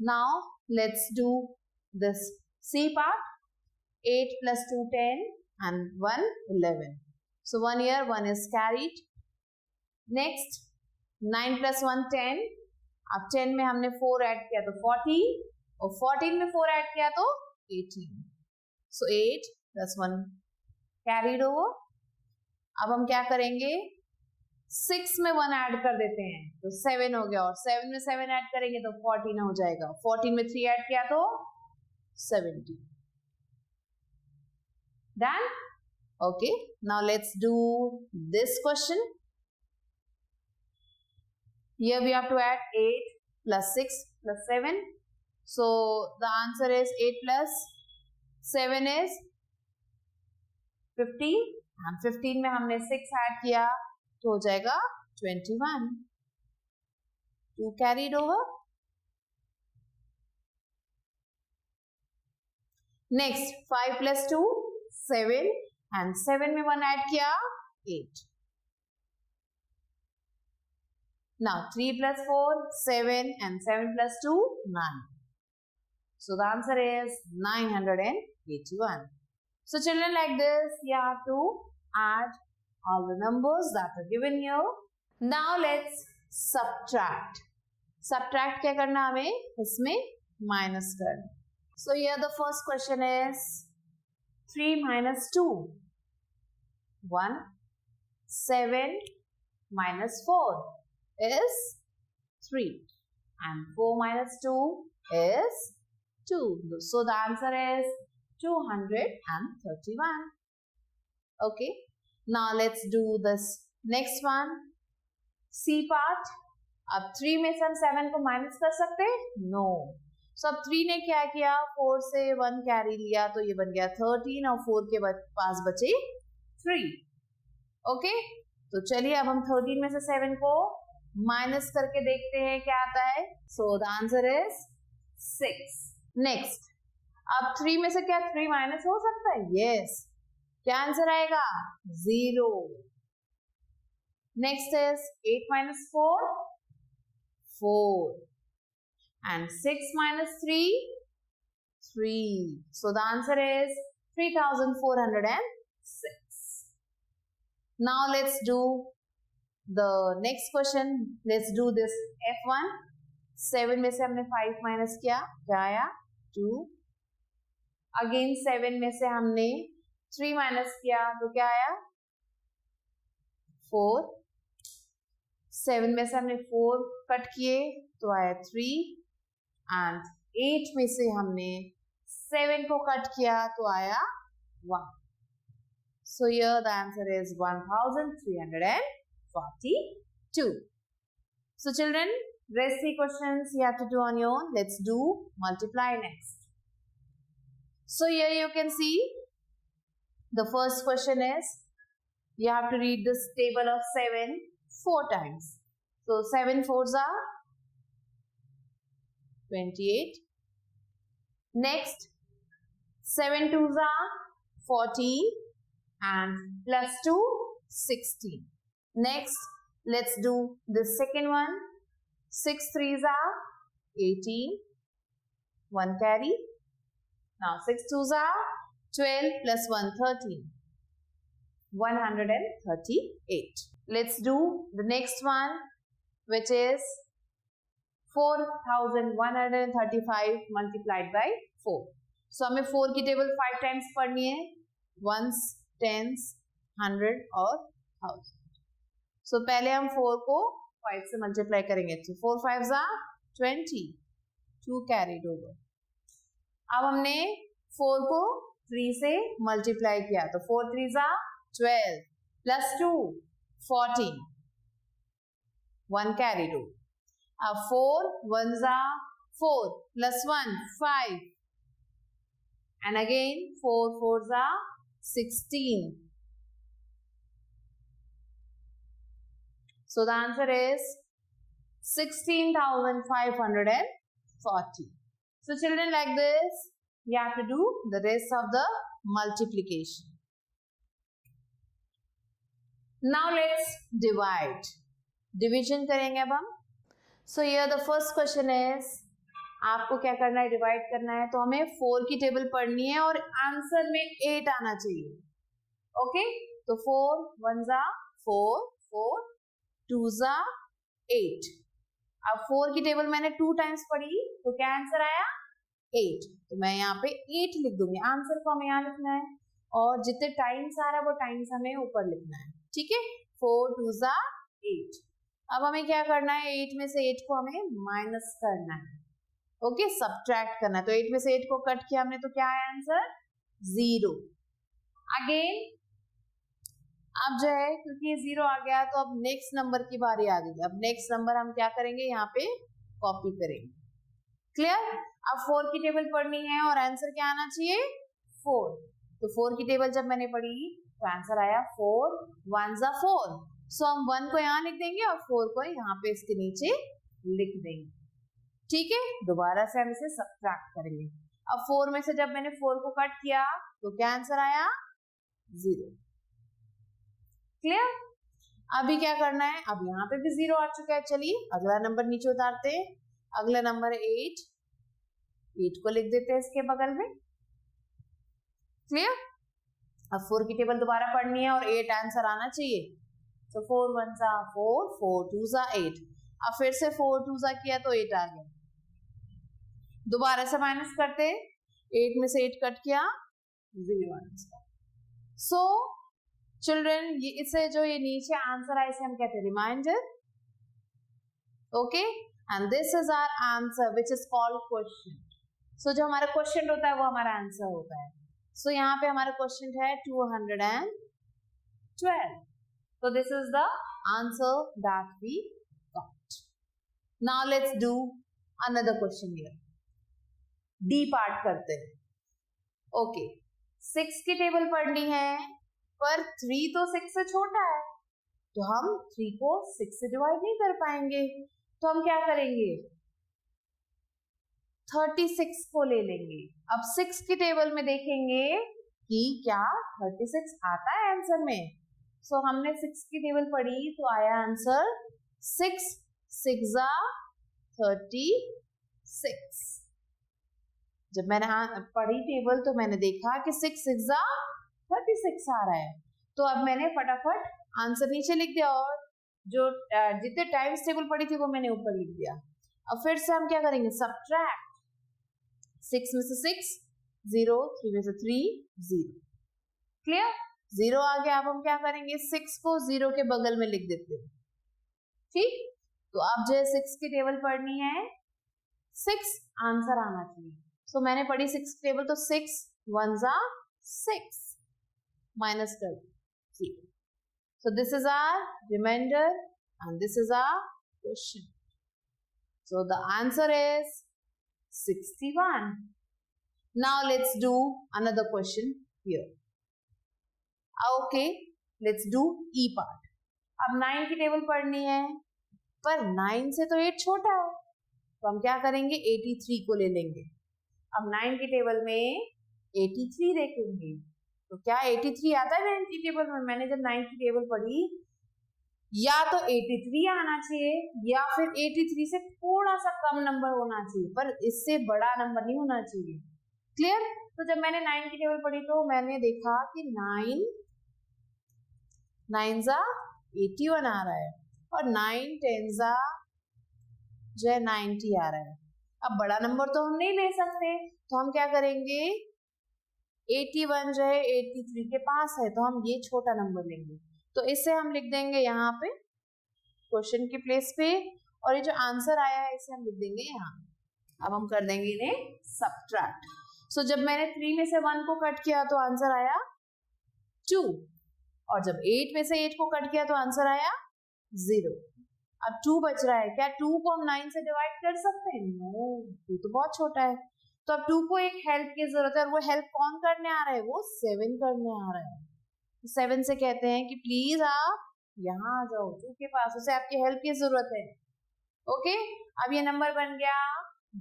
Now let's do this C part. 8 plus 2 10 and 1 11. So 1 here 1 is carried. Next 9 plus 1 10. अब 10 में हमने 4 ऐड किया तो 14 और 14 में 4 ऐड किया तो 18. So 8 plus 1 carried over. अब हम क्या करेंगे? 6 में 1 ऐड कर देते हैं तो 7 हो गया और 7 में 7 ऐड करेंगे तो 14 हो जाएगा. 14 में 3 ऐड किया तो 70. Done? Okay. Now let's do this question. Here we have to add 8 plus 6 plus 7. So the answer is 8 plus 7 is 15 and 15 में हमने 6 ऐड किया तो हो जाएगा 21. 2 carried over. Next 5 plus 2 7 and 7 में 1 ऐड किया 8. Now 3 plus 4 7 and 7 plus 2 9. So the answer is 981. So children, like this you have to add all the numbers that are given here. Now let's subtract. Subtract क्या करना हमें? इसमें minus करना. So here the first question is 3 minus 2. 1. 7 minus 4 is 3. And 4 minus 2 is 2. So the answer is 231. Okay. Now let's do this next one. C part. अब 3 में से हम 7 को माइनस कर सकते हैं? नो। सो अब 3 ने क्या किया, 4 से 1 कैरी लिया तो ये बन गया 13 और 4 के पास बचे 3। ओके, तो चलिए अब हम 13 में से 7 को माइनस करके देखते हैं क्या आता है। So the answer is 6। Next, अब 3 में से क्या 3 माइनस हो सकता है? यस। क्या आंसर आएगा? 0। Next is 8 minus 4, 4, and 6 minus 3, 3. So the answer is 3406. Now let's do the next question. Let's do this F1. 7 में से हमने 5 माइनस किया, क्या आया? 2. अगेन 7 में से हमने 3 माइनस किया तो क्या आया? 4. 7 में से हमने 4 कट किए तो आया 3 एंड 8 में से हमने 7 को कट किया तो आया 1. So here the answer is 1342. So children, rest 3 questions you have to do on your own. Let's do multiply next. So here you can see the first question is you have to read this table of 7 4 times. So 7 fours are 28. Next, 7 twos are 14 and plus 2 16. Next, let's do the second one. 6 threes are 18. 1 carry. Now 6 twos are 12 plus 1 13. 138. Let's do the next one, which is 4135 multiplied by 4. So हमें 4 की table 5 times पढ़नी है, ones, tens, 100 और 1000. So पहले हम 4 को 5 से multiply करेंगे. So 4 5s are 20. 2 carried over. अब हमने 4 को 3 से मल्टीप्लाई किया तो 4 3s are 12 plus 2 14. 1 carried over. अब 4 1s are 4 plus 1 5 and again 4 4s are 16. So the answer is 16,540. So children, like this you have to do the rest of the multiplication. Now let's divide. Division करेंगे अब हम. So here the first question is, आपको क्या करना है? Divide करना है. तो हमें 4 की टेबल पढ़नी है और आंसर में 8 आना चाहिए. ओके, तो 4 1s are 4, 4 2s are 8. अब 4 की टेबल मैंने 2 टाइम्स पढ़ी तो क्या आंसर आया? 8. तो मैं यहाँ पे 8 लिख दूंगी. आंसर को हमें यहाँ लिखना है और जितने टाइम्स आ रहा है वो टाइम्स हमें ऊपर लिखना है. ठीक है, 4 2s are 8. अब हमें क्या करना है? 8 में से 8 को हमें माइनस करना है. ओके, सब्ट्रैक्ट करना है. तो 8 में से 8 को कट किया हमने तो क्या है आंसर? 0. अगेन अब जो है क्योंकि ये 0 आ गया तो अब नेक्स्ट नंबर की बारी आ गई. अब नेक्स्ट नंबर हम क्या करेंगे? यहाँ पे कॉपी करेंगे. क्लियर? अब 4 की टेबल पढ़नी है और आंसर क्या आना चाहिए? 4. तो 4 की टेबल जब मैंने पढ़ी तो आंसर आया 4 1s are 4. सो हम 1 को यहाँ लिख देंगे और 4 को यहाँ पे इसके नीचे लिख देंगे. ठीक है, दोबारा से हम इसे सब्ट्रैक्ट करेंगे. अब 4 में से जब मैंने 4 को कट किया तो क्या आंसर आया? 0. क्लियर? अभी क्या करना है? अब यहाँ पे भी 0 आ चुका है. चलिए अगला नंबर नीचे उतारते हैं. अगला नंबर 8. 8 को लिख देते हैं इसके बगल में. क्लियर? अब 4 की टेबल दोबारा पढ़नी है और 8 आंसर आना चाहिए. तो 4 1s are 4, 4 2s are 8. अब फिर से 4 2s are किया तो 8 आ गया. दोबारा से माइनस करते, 8 में से 8 कट किया 0 आंसर. सो चिल्ड्रन, ये इसे जो ये नीचे आंसर है इसे हम कहते हैं remainder. Okay, and this is our answer which is called question. So जो हमारा क्वेश्चन होता है वो हमारा आंसर होता है. सो यहाँ पे हमारा क्वेश्चन है 212. So this is the answer that we got. Now let's do another question here. D part करते हैं. ओके, 6 की टेबल पढ़नी है, पर 3 तो 6 से छोटा है, तो हम 3 को 6 से डिवाइड नहीं कर पाएंगे. तो हम क्या करेंगे, 36 को ले लेंगे. अब 6 की टेबल में देखेंगे कि क्या 36 आता है आंसर में. सो हमने 6 की टेबल पढ़ी तो आया आंसर 6 6 36. जब मैंने पढ़ी टेबल तो मैंने देखा कि 6 6 36 आ रहा है. तो अब मैंने फटाफट आंसर नीचे लिख दिया और जो जितने टाइम्स टेबल पढ़ी थी वो मैंने ऊपर लिख दिया. अब फिर से हम क्या करेंगे, सब्ट्रैक्ट. 6 में से 6 0, 3 में से 3 0. क्लियर, 0 आ गया. अब हम क्या करेंगे, 6 को 0 के बगल में लिख देते हैं. ठीक, तो अब जो 6 की टेबल पढ़नी है, 6 आंसर आना चाहिए. सो मैंने पढ़ी 6 की टेबल, तो 6 1 6 माइनस कर 0. So this is our remainder and this is our question. So the answer is 61. Now let's do another question here. Okay, let's do E part. अब 9 की टेबल पढ़नी है, पर 9 से तो 8 छोटा है, तो हम क्या करेंगे, 83 को ले लेंगे. अब 9 की टेबल में 83 देखेंगे, तो क्या 83 आता है 9 की टेबल में. मैंने जब 9 की टेबल पढ़ी, या तो 83 आना चाहिए या फिर 83 से थोड़ा सा कम नंबर होना चाहिए, पर इससे बड़ा नंबर नहीं होना चाहिए. क्लियर. तो जब मैंने 9 की टेबल पढ़ी तो मैंने देखा कि 9 9 81 आ रहा है और 9 10 जो है 90 आ रहा है. अब बड़ा नंबर तो हम नहीं ले सकते, तो हम क्या करेंगे, 81 जो है 83 के पास है, तो हम ये छोटा नंबर लेंगे. तो इसे हम लिख देंगे यहाँ पे क्वेश्चन की प्लेस पे, और ये जो आंसर आया है इसे हम लिख देंगे यहाँ. अब हम कर देंगे इन्हें सब्ट्रैक्ट. सो जब मैंने 3 में से 1 को कट किया तो आंसर आया 2, और जब 8 में से 8 को कट किया तो आंसर आया 0. अब 2 बच रहा है. क्या 2 को हम 9 से डिवाइड कर सकते हैं? नो, 2 तो बहुत छोटा है. तो अब 2 को एक हेल्प की जरूरत है, और वो हेल्प कौन करने आ रहा है, वो 7 करने आ रहा है. 7 से कहते हैं कि प्लीज आप यहाँ आ जाओ 2 के पास, उसे आपकी हेल्प की जरूरत है. ओके, अब ये नंबर बन गया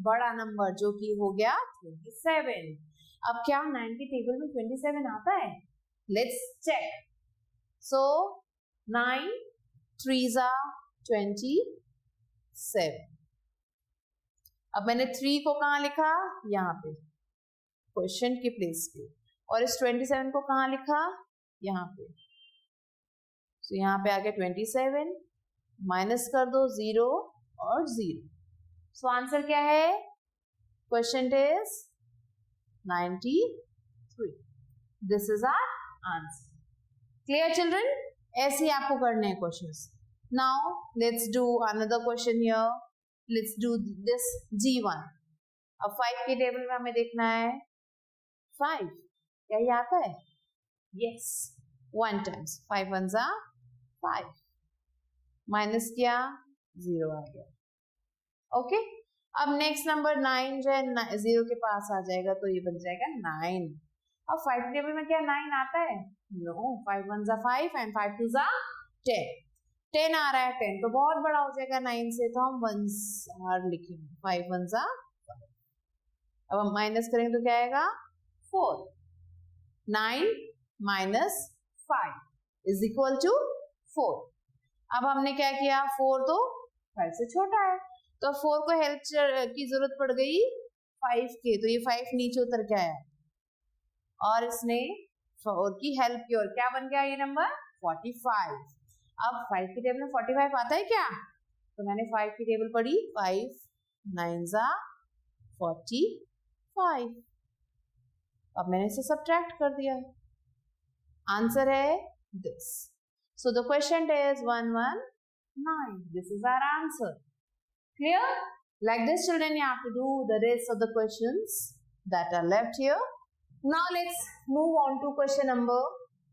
बड़ा नंबर, जो कि हो गया 27. अब क्या 9 की टेबल में 27 आता है? Let's check. सो 9 3 27. अब मैंने 3 को कहाँ लिखा, यहाँ पे क्वेश्चन की प्लेस पे, और इस 27 को कहाँ लिखा, यहाँ पे. तो यहाँ पे आ गया 27, माइनस कर दो 0 और 0. सो आंसर क्या है, question is 93. This is our answer. Clear children, ऐसे ही आपको करने हैं questions. Now let's do another question here. Let's do this G1. अब 5 की टेबल में हमें देखना है 5. क्या ये आता है? Yes, 1 times 5 1 5. माइनस किया 0 आ गया. ओके, अब नेक्स्ट नंबर 9 जो है 0 के पास आ जाएगा, तो ये बन जाएगा 9. अब 5 की टेबल में क्या 9 आता है? नो. 5 1 5 एंड 5 2 10. 10 आ रहा है. 10 तो बहुत बड़ा हो जाएगा 9 से, तो हम 1 लिखेंगे. 5 1 5. अब हम माइनस करेंगे तो क्या आएगा, 4. 9 minus 5 is equal to 4. अब हमने क्या किया, 4 तो 5 से छोटा है, तो 4 को हेल्प की जरूरत पड़ गई 5 के, तो ये 5 नीचे उतर के आया और इसने 4 की हेल्प की, और क्या बन गया ये नंबर 45. अब 5 की टेबल में 45 आता है क्या, तो मैंने 5 की टेबल पढ़ी, 5 9 45. अब मैंने इसे सब्ट्रैक्ट कर दिया. आंसर है this. So the question is 119. This is our answer. Clear? Like this, children, you have to do the rest of the questions that are left here. Now let's move on to question number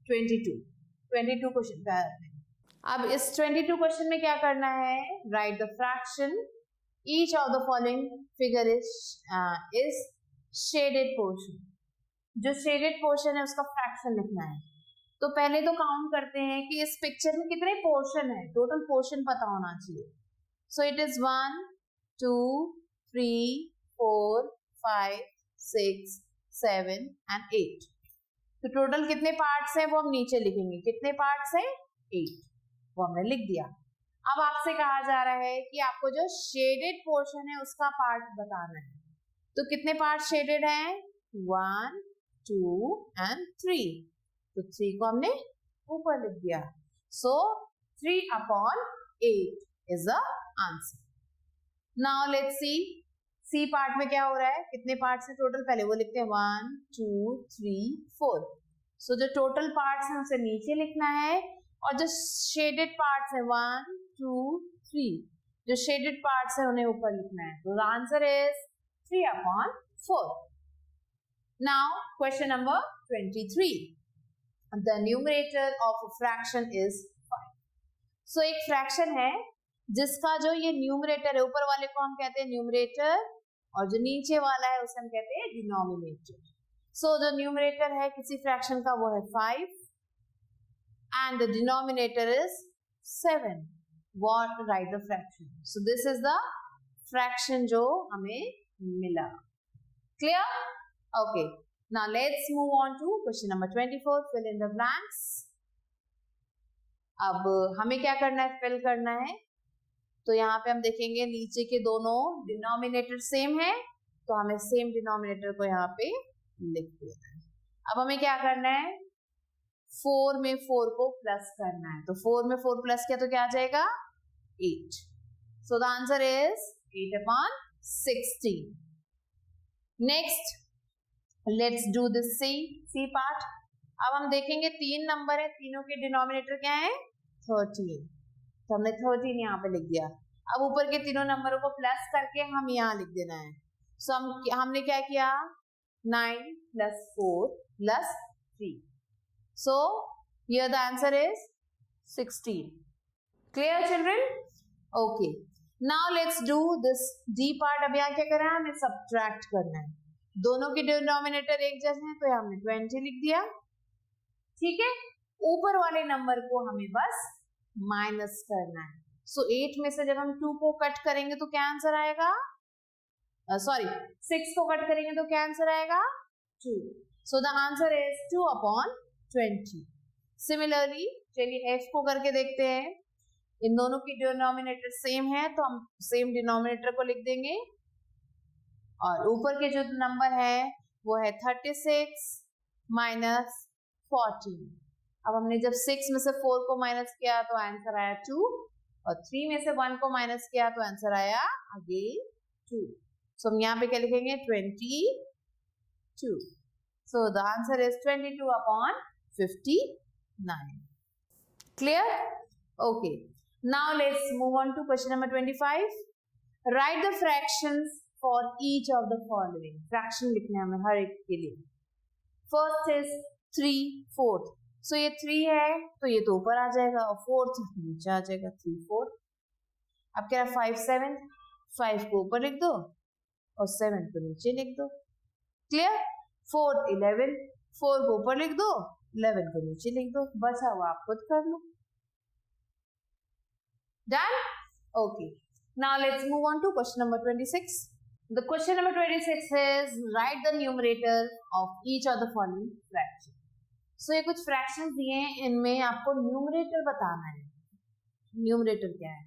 22. 22 question का है. अब इस 22 question में क्या करना है, write the fraction each of the following figure is shaded portion. जो shaded portion है उसका fraction लिखना है. तो पहले तो काउंट करते हैं कि इस पिक्चर में कितने पोर्शन है, टोटल पोर्शन पता होना चाहिए. So it is 1 2 3 4 5 6 7 and 8. तो टोटल कितने पार्ट्स हैं वो हम नीचे लिखेंगे. कितने पार्ट्स हैं? 8. वो हमने लिख दिया. अब आपसे कहा जा रहा है कि आपको जो शेडेड पोर्शन है उसका पार्ट बताना है. तो कितने पार्ट शेडेड हैं? 1 2 and 3. तो 3 को हमने ऊपर लिख दिया. So 3/8 is the answer. Now let's see part में क्या हो रहा है, कितने पार्ट्स हैं टोटल, पहले वो लिखते हैं 1 2 3 4. सो जो टोटल पार्ट्स हैं उसे नीचे लिखना है और जो शेडेड पार्ट्स हैं 1 2 3, जो शेडेड पार्ट्स हैं उन्हें ऊपर लिखना है. तो the answer is 3/4. Now question number 23. The numerator of a fraction is 5. So एक फ्रैक्शन है जिसका जो ये न्यूमरेटर है, ऊपर वाले को हम कहते हैं न्यूमरेटर और जो नीचे वाला है उसे हम कहते हैं डिनोमिनेटर. सो जो न्यूमरेटर है किसी फ्रैक्शन का वो है 5 and the denominator is 7. What write the fraction? So this is the fraction जो हमें मिला. Clear? Okay. Now let's move on to question number 24. Fill in the blanks. अब हमें क्या करना है, फिल करना है. तो यहाँ पे हम देखेंगे नीचे के दोनों डिनोमिनेटर सेम है तो हमें सेम डिनोमिनेटर को यहाँ पे लिख देना है. अब हमें क्या करना है, 4 में 4 को प्लस करना है. तो 4 में 4 प्लस किया तो क्या आ जाएगा 8. So the answer is 8/16. Next let's do this C part. अब हम देखेंगे 3 नंबर है, तीनों के डिनोमिनेटर क्या है 13. तो हमने 13 यहाँ पे लिख दिया. अब ऊपर के तीनों नंबरों को प्लस करके हम यहाँ लिख देना है. सो हमने क्या किया 9 + 4 + 3. So here the answer is 16. Clear children? Okay. Now let's do this D part. अब यहाँ क्या करना है, हमें सब्ट्रैक्ट करना है. दोनों के डिनोमिनेटर एक जैसे हैं तो हमने 20 लिख दिया. ठीक है, ऊपर वाले नंबर को हमें बस माइनस करना है. सो 8 में से जब हम 2 को कट करेंगे तो क्या आंसर आएगा, सॉरी 6 को कट करेंगे तो क्या आंसर आएगा 2. सो द आंसर इज 2/20. सिमिलरली चलिए f को करके देखते हैं. इन दोनों की डिनोमिनेटर सेम है तो हम सेम डिनोमिनेटर को लिख देंगे और ऊपर के जो नंबर है वो है 36 माइनस 14. अब हमने जब 6 में से 4 को माइनस किया तो आंसर आया 2 और 3 में से 1 को माइनस किया तो आंसर आया अगेन 2. सो हम यहाँ पे क्या लिखेंगे 22. So the answer is 22/59. Clear? Okay. Now let's move on to question number 25. Write the fractions for each of the following. Fraction लिखने हमें हर एक के लिए. First is 3/4. सो ये 3 है तो ये तो ऊपर आ जाएगा और 4th नीचे आ जाएगा 3/4. अब क्या 5/7. 5 को ऊपर लिख दो और 7 को नीचे लिख दो. क्लियर? 4th 11. 4 को ऊपर लिख दो, 11 को नीचे लिख दो. बचा हुआ आप खुद कर लो. Done? Okay. Now let's move on to question number 26. The question number 26 is write the numerator of each of the following fraction. So ये कुछ fractions दिए हैं, इनमें आपको numerator बताना है. numerator क्या है?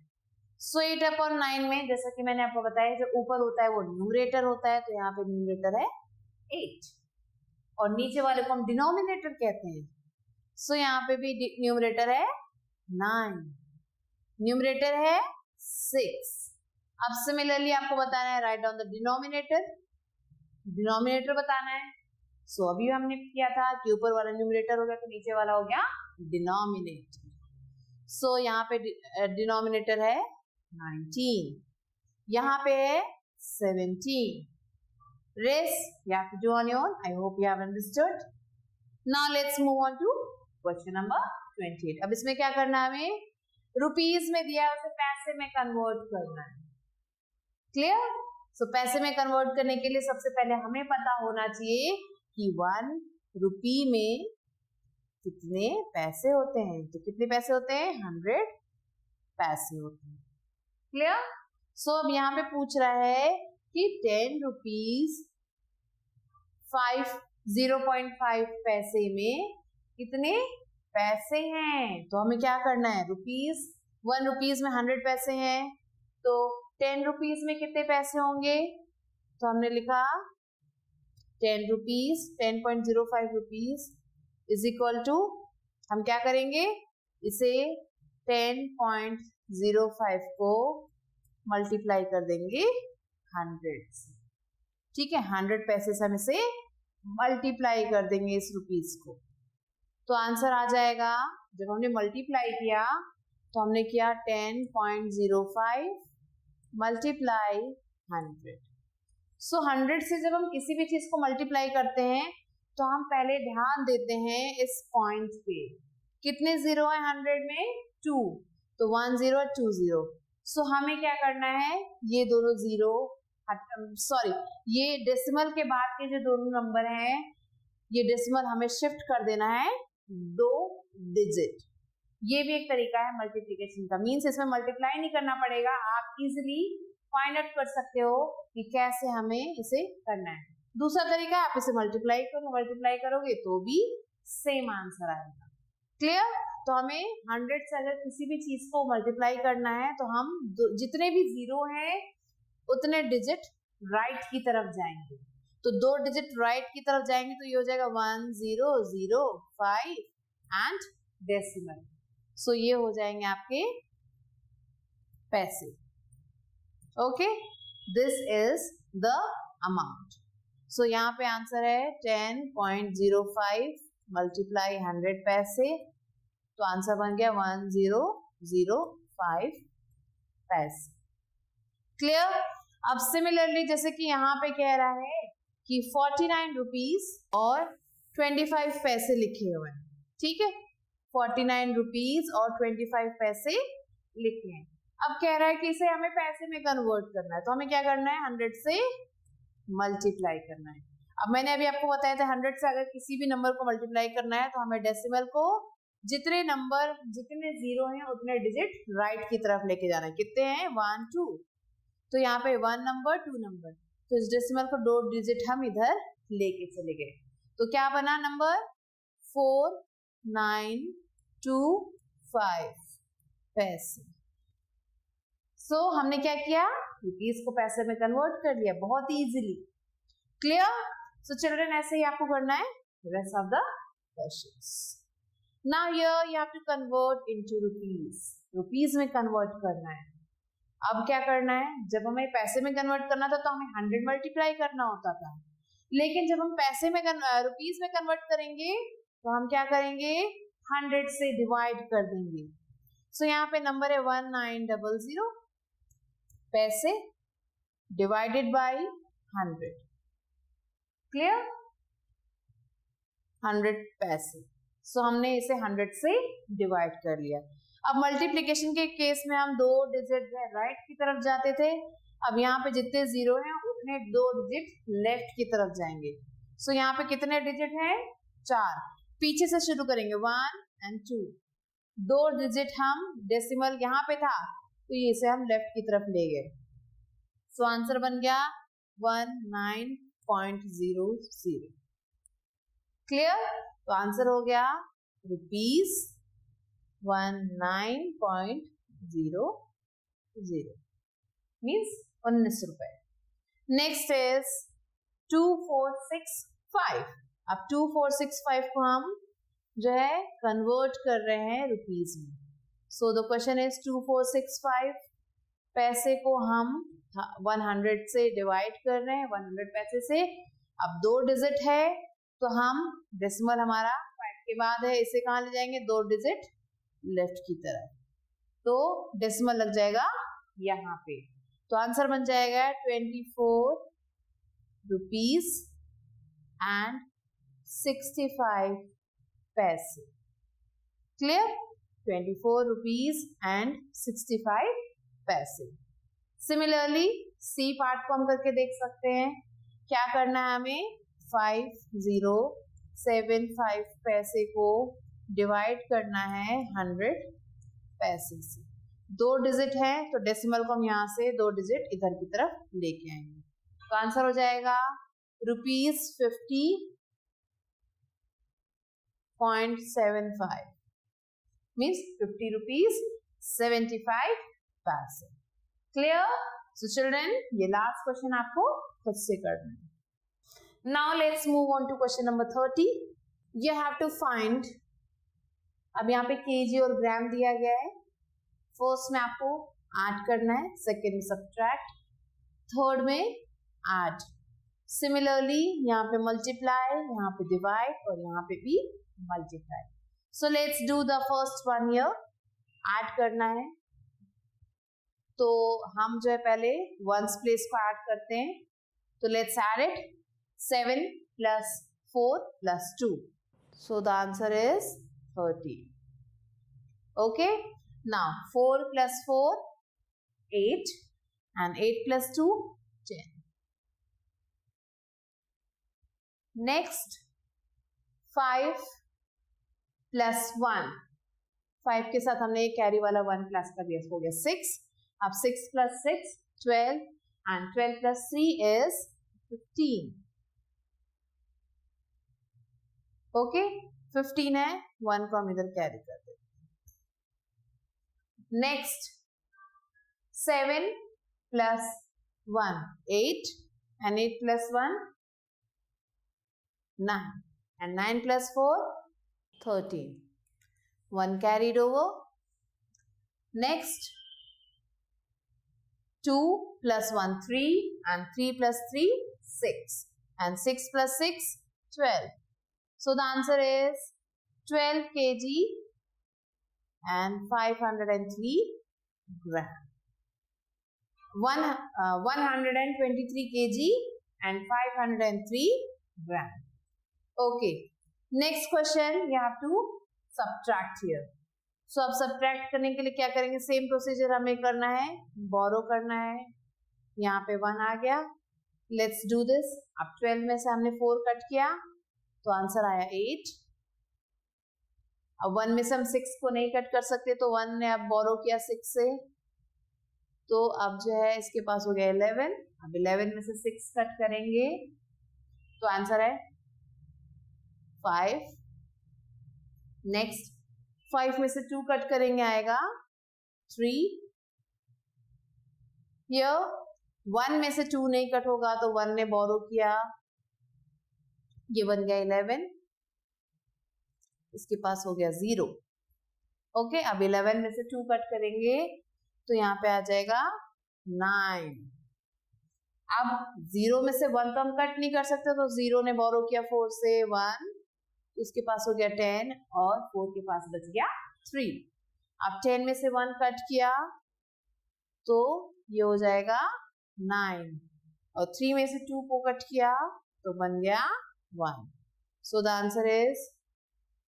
So 8/9 में जैसा कि मैंने आपको बताया जो ऊपर होता है वो numerator होता है, तो यहाँ पे numerator है 8 और नीचे वाले को हम denominator कहते हैं. So यहाँ पे भी numerator है 9, numerator है 6. अब सिमिलरली आपको बताना है write down the denominator. Denominator बताना है. सो अभी हमने किया था कि ऊपर वाला न्यूमरेटर हो गया तो नीचे वाला हो गया डिनोमिनेटर. सो यहाँ पे डिनोमिनेटर है 19, यहाँ पे है 17. Rest you have to do on your own. I hope you have understood. Now let's move on to question number 28. अब इसमें क्या करना है, हमें रुपीज में दिया है उसे पैसे में कन्वर्ट करना है. क्लियर? सो पैसे में कन्वर्ट करने के लिए सबसे पहले हमें पता होना चाहिए कि 1 रुपी में कितने पैसे होते हैं। तो कितने पैसे होते हैं? 100 पैसे होते हैं। क्लियर? सो अब यहाँ पे पूछ रहा है कि 10 रुपीज 0.5 पैसे में कितने पैसे हैं। तो हमें क्या करना है? 1 रुपीज में 100 पैसे हैं, तो 10 रुपीज में कितने पैसे होंगे? तो हमने लिखा 10 rupees 10.05 rupees is equal to, हम क्या करेंगे? इसे 10.05 को मल्टीप्लाई कर देंगे 100 से। ठीक है, 100 पैसे से हम इसे मल्टीप्लाई कर देंगे इस रुपीज को, तो आंसर आ जाएगा। जब हमने मल्टीप्लाई किया तो हमने किया 10.05 मल्टीप्लाई 100। सो 100 से जब हम किसी भी चीज को मल्टीप्लाई करते हैं तो हम पहले ध्यान देते हैं इस पॉइंट पे। कितने जीरो है 100 में? 2, तो 1 0 2 0। सो हमें क्या करना है? ये दोनों जीरो, सॉरी, ये डेसिमल के बाद के जो दोनों नंबर हैं, ये डेसिमल हमें शिफ्ट कर देना है 2 डिजिट। ये भी एक तरीका है मल्टीप्लिकेशन का। मीन्स इसमें मल्टीप्लाई नहीं करना पड़ेगा, आप इजिली फाइंड आउट कर सकते हो कि कैसे हमें इसे करना है। दूसरा तरीका है, आप इसे मल्टीप्लाई करोगे तो भी सेम आंसर आएगा। क्लियर? तो हमें 100 से अगर किसी भी चीज को मल्टीप्लाई करना है तो हम जितने भी जीरो हैं उतने डिजिट राइट की तरफ जाएंगे। तो 2 डिजिट राइट की तरफ जाएंगे तो ये हो जाएगा 1 0 0 5 एंड डेसिमल। सो ये हो जाएंगे आपके पैसे। Okay, this is the amount. So यहाँ पे आंसर है 10.05 मल्टीप्लाई 100 पैसे, तो आंसर बन गया 1005 पैसे। क्लियर? अब सिमिलरली जैसे कि यहाँ पे कह रहा है कि 49 रुपीज और 25 पैसे लिखे हुए हैं। ठीक है, 49 रुपीज और 25 पैसे लिखे हैं। अब कह रहा है कि इसे हमें पैसे में कन्वर्ट करना है, तो हमें क्या करना है? 100 से मल्टीप्लाई करना है। अब मैंने अभी आपको बताया था 100 से अगर किसी भी नंबर को मल्टीप्लाई करना है तो हमें डेसिमल को जितने जीरो हैं उतने डिजिट राइट की तरफ लेके जाना है। कितने हैं? 1 2, तो यहाँ पे 1 नंबर 2 नंबर, तो इस डेसिमल को 2 डिजिट हम इधर लेके चले गए। तो क्या बना नंबर? 4925 पैसे। सो हमने क्या किया? रुपीज को पैसे में कन्वर्ट कर लिया बहुत इजीली। क्लियर? सो चिल्ड्रन ऐसे ही आपको करना है rest of the questions. Now here you have to convert into rupees. Rupees में कन्वर्ट करना है। अब क्या करना है? जब हमें पैसे में कन्वर्ट करना था तो हमें 100 मल्टीप्लाई करना होता था, लेकिन जब हम पैसे में रुपीज में कन्वर्ट करेंगे तो हम क्या करेंगे? 100 से डिवाइड कर देंगे। सो यहाँ पे नंबर है 1900 पैसे डिवाइडेड बाय 100। क्लियर? 100 पैसे। सो हमने इसे 100 से डिवाइड कर लिया। अब मल्टीप्लिकेशन के केस में हम 2 डिजिट राइट की तरफ जाते थे, अब यहाँ पे जितने जीरो हैं उतने 2 डिजिट लेफ्ट की तरफ जाएंगे। सो यहाँ पे कितने डिजिट हैं? 4। पीछे से शुरू करेंगे 1 and 2। 2 डिजिट हम डेसिमल यहाँ पे था तो ये इसे हम लेफ्ट की तरफ ले गए। सो आंसर बन गया 19.00। क्लियर? तो आंसर हो गया रुपीज 19.00 मीन्स 19 रुपए। Next is 2465। अब 2465 को हम जो है कन्वर्ट कर रहे हैं रुपीज में। सो द क्वेश्चन इज 2465 पैसे को हम 100 से डिवाइड कर रहे हैं 100 पैसे से। अब 2 डिजिट है तो हम डेसिमल हमारा 5 के बाद है, इसे कहाँ ले जाएंगे? 2 डिजिट लेफ्ट की तरफ, तो डेसिमल लग जाएगा यहाँ पे। तो आंसर बन जाएगा 24 रुपीज एंड 65 पैसे। क्लियर? 24 रुपीज एंड 65 पैसे। सिमिलरली सी पार्ट को हम करके देख सकते हैं। क्या करना है हमें, 5075 पैसे को डिवाइड करना है 100 पैसे से। 2 डिजिट है तो डेसिमल को हम यहाँ से 2 डिजिट इधर की तरफ लेके आएंगे, तो आंसर हो जाएगा ₹50.75 मीन्स 50 रुपीज 75 पैसे। क्लियर? सो चिल्ड्रन, ये लास्ट क्वेश्चन आपको खुद से करना है। Now let's move on to question number 30। You have to find, अब यहाँ पे केजी और ग्राम दिया गया है। फर्स्ट में आपको ऐड करना है, सेकेंड में सब्ट्रैक्ट, थर्ड में ऐड। सिमिलरली यहाँ पे मल्टीप्लाई, यहाँ पे डिवाइड और यहाँ पे भी multiply. So let's do the first one here. Add करना है तो हम जो है पहले वंस प्लेस को ऐड करते हैं, तो let's add it. 7 + 4 + 2, so the answer is 30. Okay, now 4 + 4 8 and 8 + 2 10. Next 5 + 1, 5 के साथ हमने कैरी वाला 1 प्लस कर दिया, हो गया 6। अब 6 + 6 12 and 12 + 3 is 15. ओके, 15 है, 1 को हम इधर कैरी कर देते हैं। Next 7 + 1 8 and 8 + 1 9 and 9 + 4 13. 1 carried over. Next 2 + 1 3 and 3 + 3 6 and 6 + 6 12. So the answer is 12 kg and 503 gram. 123 kg and 503 gram. Okay. Next question, you have to subtract here. So अब subtract करने के लिए क्या करेंगे, सेम प्रोसीजर हमें करना है, बोरो करना है। यहाँ पे 1 आ गया, लेट्स डू दिस। अब 12 में से हमने 4 कट किया तो आंसर आया 8। अब 1 में से हम 6 को नहीं कट कर सकते, तो 1 ने अब बोरो किया 6 से, तो अब जो है इसके पास हो गया 11। अब 11 में से 6 कट करेंगे तो आंसर है 5। नेक्स्ट 5 में से 2 कट करेंगे, आएगा 3। हियर 1 में से 2 नहीं कट होगा तो 1 ने बोरो किया, ये बन गया 11, इसके पास हो गया 0। ओके, अब 11 में से 2 कट करेंगे तो यहाँ पे आ जाएगा 9। अब 0 में से 1 तो हम कट नहीं कर सकते, तो 0 ने बोरो किया 4 से 1, उसके पास हो गया 10 और 4 के पास बच गया 3। अब 10 में से 1 कट किया तो ये हो जाएगा 9 और 3 में से 2 को कट किया तो बन गया 1। सो the answer is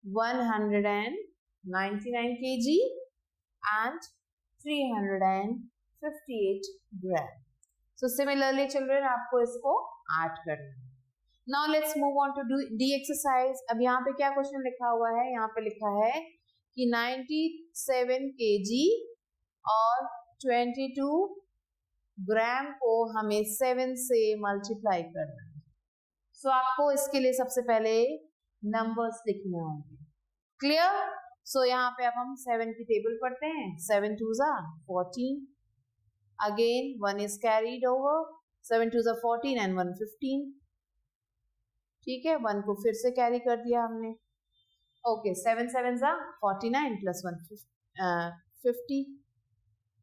199 kg and 358 gram. So similarly children, आपको इसको ऐड करना है। Now let's move on to D exercise. अब यहाँ पे क्या क्वेश्चन लिखा हुआ है, यहाँ पे लिखा है कि 97 kg और 22 ग्राम को हमें 7 से मल्टीप्लाई करना है। सो आपको इसके लिए सबसे पहले नंबर्स लिखने होंगे। क्लियर? सो यहाँ पे अब हम 7 की टेबल पढ़ते हैं। 7 2s are 14. Again 1 is carried over. 7 2s are 14 and 1 15. ठीक है, 1 को फिर से कैरी कर दिया हमने। Okay, 7 7s are 49 plus 1 50,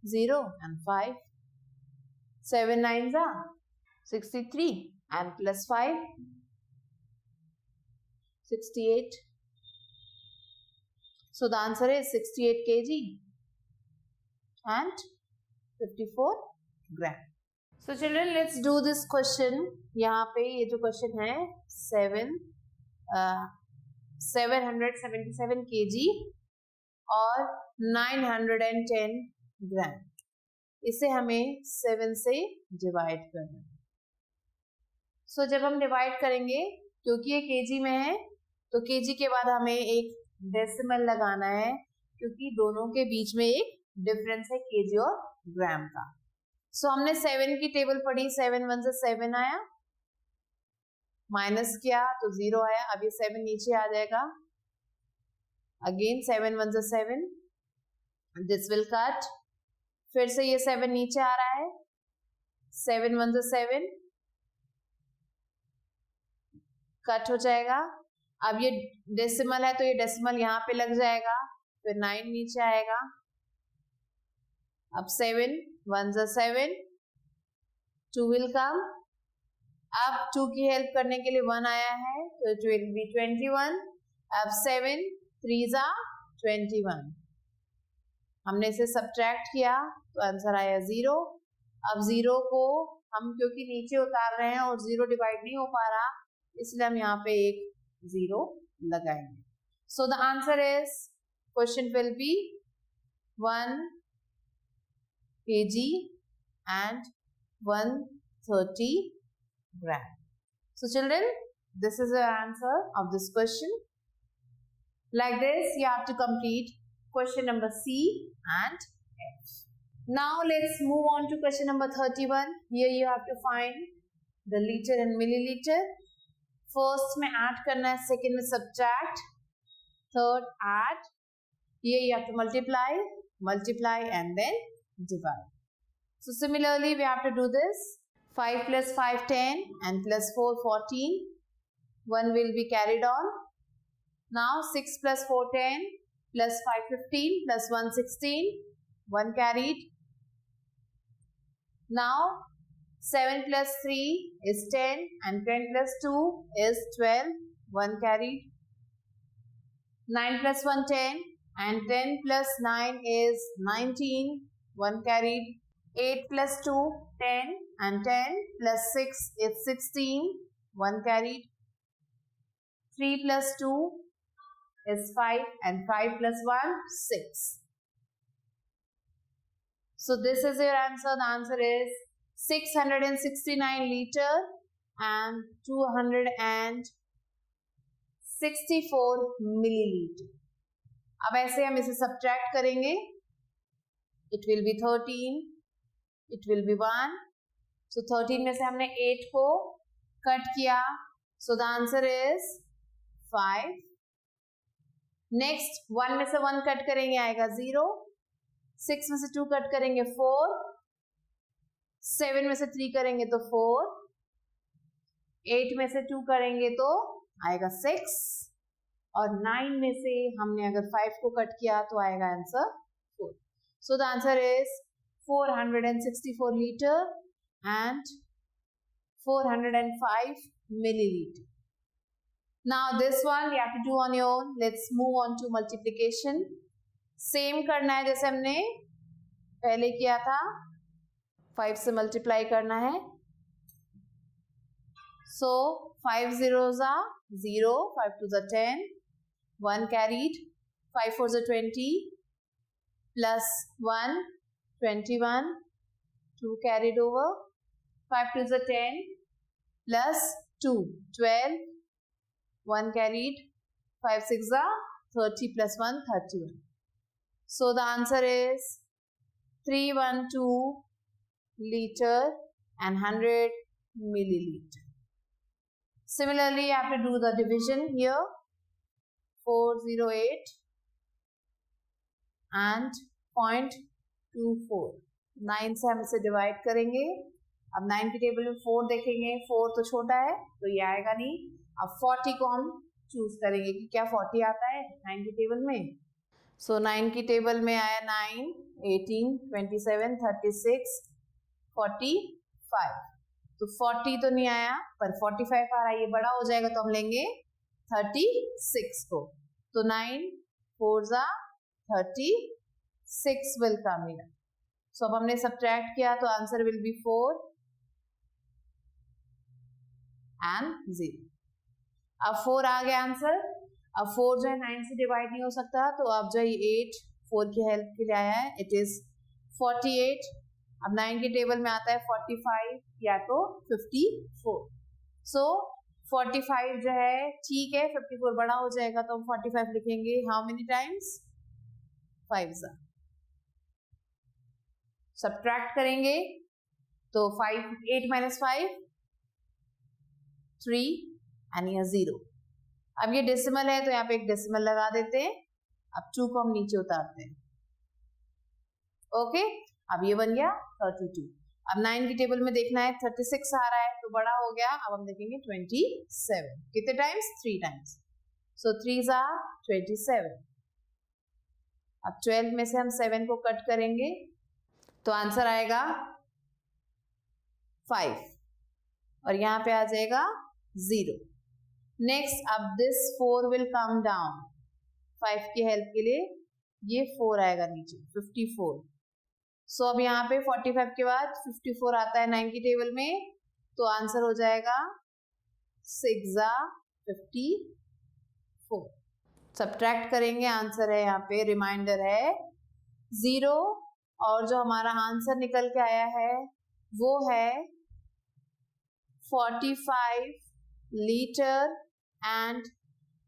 0 and 5. 7 9s are 63 and plus 5 68. So the answer is 68 kg and 54 gram. So children, let's do this question. यहाँ पे ये जो क्वेश्चन है 777 kg और 910 ग्राम। इसे हमें 7 से डिवाइड करना है। सो जब हम डिवाइड करेंगे, क्योंकि ये केजी में है तो केजी के बाद हमें एक डेसिमल लगाना है, क्योंकि दोनों के बीच में एक डिफरेंस है केजी और ग्राम का। सो हमने 7 की टेबल पढ़ी, 7 1 से 7 आया, माइनस किया तो 0 आया। अब ये 7 नीचे आ जाएगा, अगेन 7 1 से 7, दिस विल कट, फिर से ये 7 नीचे आ रहा है, 7 1 से 7 कट हो जाएगा। अब ये डेसिमल है तो ये डेसिमल यहाँ पे लग जाएगा, फिर 9 नीचे आएगा। अब 7 1 से 7, 2 विल कम। अब 2 की हेल्प करने के लिए 1 आया है तो इट विल बी 21। अब 7 3 21, हमने इसे सब्ट्रैक्ट किया तो आंसर आया 0। अब 0 को हम क्योंकि नीचे उतार रहे हैं और 0 डिवाइड नहीं हो पा रहा, इसलिए हम यहाँ पे एक 0 लगाएंगे। सो the answer is, question will be 1 kg and 130 gram. So children, this is the answer of this question. Like this, you have to complete question number C and F. Now let's move on to question number 31. Here you have to find the liter and milliliter. First में add करना है, second में subtract, third add. Here you have to multiply and then divide. So similarly we have to do this. 5 plus 5 10 and plus 4 14. 1 will be carried on. Now 6 plus 4 10 plus 5 15 plus 1 16. 1 carried. Now 7 plus 3 is 10 and 10 plus 2 is 12. 1 carried. 9 plus 1 10 and 10 plus 9 is 19. 1 carried. 8 plus 2 10 and 10 plus 6 is 16. 1 carried. 3 plus 2 is 5 and 5 plus 1 6. So this is your answer. The answer is 669 liter and 264 milliliter. अब ऐसे हम इसे subtract करेंगे, it will be 13, it will be 1. So 13 में से हमने 8 को cut किया, so the answer is 5. Next 1 में से 1 कट करेंगे, आएगा 0. 6 में से 2 कट करेंगे 4. 7 में से 3 करेंगे तो 4. 8 में से 2 करेंगे तो आएगा 6. और 9 में से हमने अगर 5 को कट किया तो आएगा answer 4. So the answer is 464 liter and 405 milliliter. Now this one you have to do on your own. Let's move on to multiplication. Same करना है जैसे हमने पहले किया था, 5 से मल्टीप्लाई करना है. So 5 zeros are 0, 5 2s are 10, 1 carried, 5 4s are 20, plus 1 21, 2 carried over, 5 2s are 10, plus 2 12, 1 carried, 5 6 are 30 plus 1 31. So the answer is 312 liter and 100 milliliter. Similarly, you have to do the division here. 408 and 0.24. 9 से हम इसे divide करेंगे. अब 9 की table में 4 देखेंगे, 4 तो छोटा है तो ये आएगा नहीं. अब 40 को हम चूज करेंगे कि क्या 40 आता है 9 की टेबल में. सो 9 की टेबल में आया 9, 18, 27, 36, 45. तो 40 तो नहीं आया पर 45 आ रहा है, ये बड़ा हो जाएगा तो हम लेंगे 36 को. तो 9 4s are 36 will come here. So अब हमने सब्ट्रैक्ट किया तो आंसर विल बी 4 and 0. अब 4 आ गया आंसर. अब 4 जो है 9 से डिवाइड नहीं हो सकता, तो अब जो है 8 4 की हेल्प के लिए आया है. It is 48. अब 9 के टेबल में आता है 45 या तो 54। सो 45 जो है ठीक है, 54 बड़ा हो जाएगा तो हम 45 लिखेंगे। How many times? 5 सब्ट्रैक्ट करेंगे तो 8 - 5 3 एंड ये 0। अब ये डेसिमल है तो यहाँ पे एक डेसिमल लगा देते हैं। अब 2 को हम नीचे उतारते हैं। ओके, अब ये बन गया 32। अब 9 की टेबल में देखना है 36 आ रहा है तो बड़ा हो गया। अब हम देखेंगे 27 कितने टाइम्स? 3 टाइम्स। So 3 are 27। अब 12 में से हम 7 को कट करेंगे तो आंसर आएगा 5 और यहाँ पे आ जाएगा 0। नेक्स्ट, अब दिस 4 विल कम डाउन। 5 की हेल्प के लिए ये 4 आएगा नीचे, 54। सो अब यहाँ पे 45 के बाद 54 आता है 9 की टेबल में तो आंसर हो जाएगा 6 are 54। सब्ट्रैक्ट करेंगे, आंसर है यहाँ पे, रिमाइंडर है 0 और जो हमारा आंसर निकल के आया है वो है 45 litre and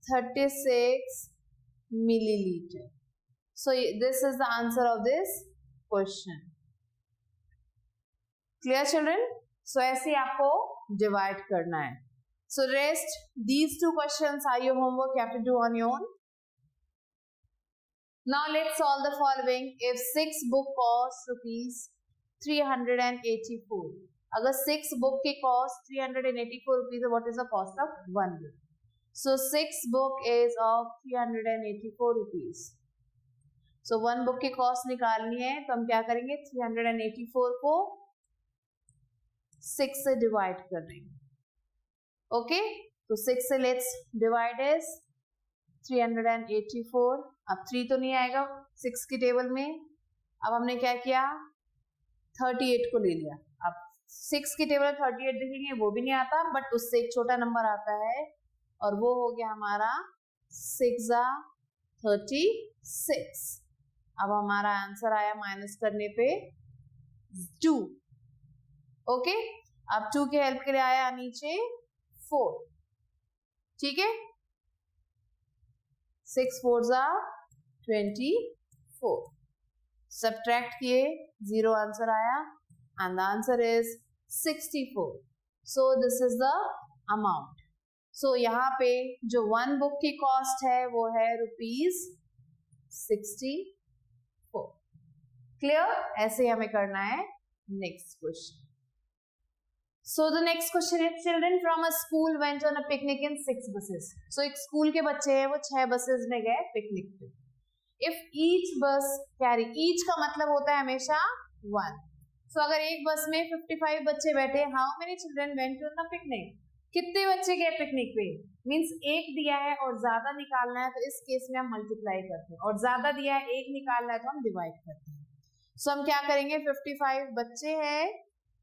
36 milliliter. So this is the answer of this question. Clear children? So ऐसे आपको divide करना है. So rest these 2 questions are your homework you have to do on your own. Now let's solve the following. If 6 book costs rupees 384. अगर 6 book के cost 384 rupees है, what is the cost of 1 book? So 6 book is of 384 rupees. So 1 book की cost निकालनी है तो हम क्या करेंगे? 384 को 6 से divide कर देंगे। ओके, तो 6 से let's divide is 384। अब 3 तो नहीं आएगा 6 की टेबल में। अब हमने क्या किया? 38 को ले लिया। अब 6 की टेबल में 38 देखेंगे वो भी नहीं आता, बट उससे एक छोटा नंबर आता है और वो हो गया हमारा 6 are 36। अब हमारा आंसर आया माइनस करने पे 2। ओके, अब 2 की हेल्प के लिए आया नीचे 4। ठीक है, 6 4s are 24। सब्ट्रैक्ट किए 0 आंसर आया and the answer is 64। So this is the amount. So यहाँ पे जो 1 बुक की कॉस्ट है वो है ₹64। क्लियर? ऐसे हमें करना है। Next question. So the next question is children from a school went on a picnic in 6 buses। सो एक स्कूल के बच्चे हैं वो 6 buses में गए पिकनिक पे। इफ ईच बस कैरी, ईच का मतलब होता है हमेशा 1। सो अगर एक बस में 55 बच्चे बैठे, how many children went on the picnic? कितने बच्चे गए पिकनिक पे? मींस एक दिया है और ज्यादा निकालना है तो इस केस में हम मल्टीप्लाई करते हैं, और ज्यादा दिया है एक निकालना है तो हम डिवाइड करते हैं। सो हम क्या करेंगे? 55 बच्चे हैं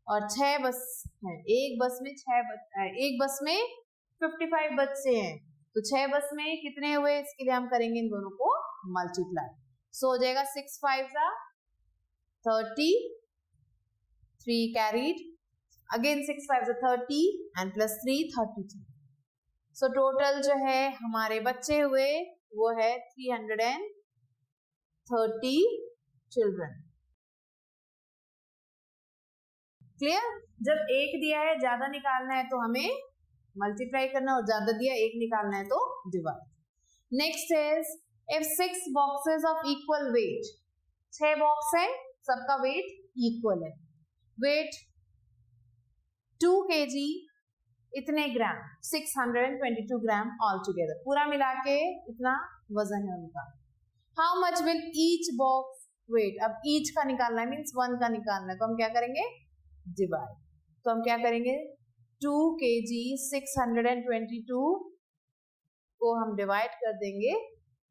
और 6 बस है। एक बस में 55 बच्चे हैं तो 6 बस में कितने हुए? इसके लिए हम करेंगे इन दोनों को मल्टीप्लाई। सो हो जाएगा 6 5 30, 3 carried, again 6 5 30 and plus 3 33। So total जो है हमारे बच्चे हुए वो है 330 चिल्ड्रन। क्लियर? जब एक दिया है ज्यादा निकालना है तो हमें मल्टीप्लाई करना, और ज्यादा दिया एक निकालना है तो divide. Next is if 6 boxes of equal weight, 6 box है सबका वेट इक्वल है, वेट 2 kg इतने ग्राम, 622 ग्राम ऑल टुगेदर, पूरा मिला के इतना वजन है उनका। How much will each box weigh? अब ईच का निकालना है मीन्स 1 का निकालना है तो हम क्या करेंगे? डिवाइड। तो हम क्या करेंगे? 2 kg 622 को हम डिवाइड कर देंगे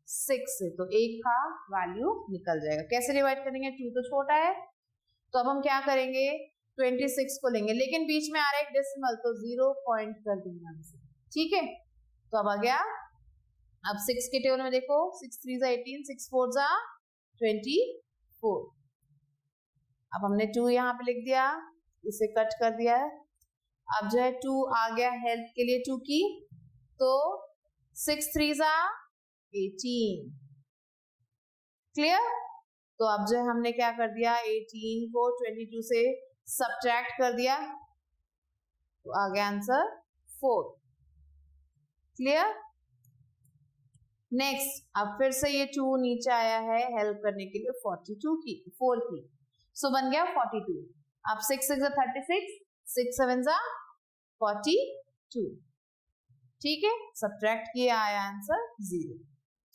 6 से, तो 1 का वैल्यू निकल जाएगा। कैसे डिवाइड करेंगे? 2 तो छोटा है तो अब हम क्या करेंगे? 26 को लेंगे, लेकिन बीच में आ रहा है एक डेसिमल तो 0 पॉइंट कर देंगे हमसे। ठीक है, तो अब आ गया। अब 6 के टेबल में देखो, 6 3 18, 6 4 24। अब हमने 2 यहाँ पे लिख दिया, इसे कट कर दिया है। अब जो है 2 आ गया हेल्प के लिए 2 की, तो 6 3s are 18। क्लियर? तो अब जो है हमने क्या कर दिया, 18 को 22 से सब्ट्रैक्ट कर दिया, तो आ गया आंसर 4। क्लियर? नेक्स्ट, अब फिर से ये 2 नीचे आया है हेल्प करने के लिए 42 की 4 की, सो बन गया 42। अब 6 6 36, 6 7 42। ठीक है, सब्ट्रैक्ट किया, आया आंसर 0।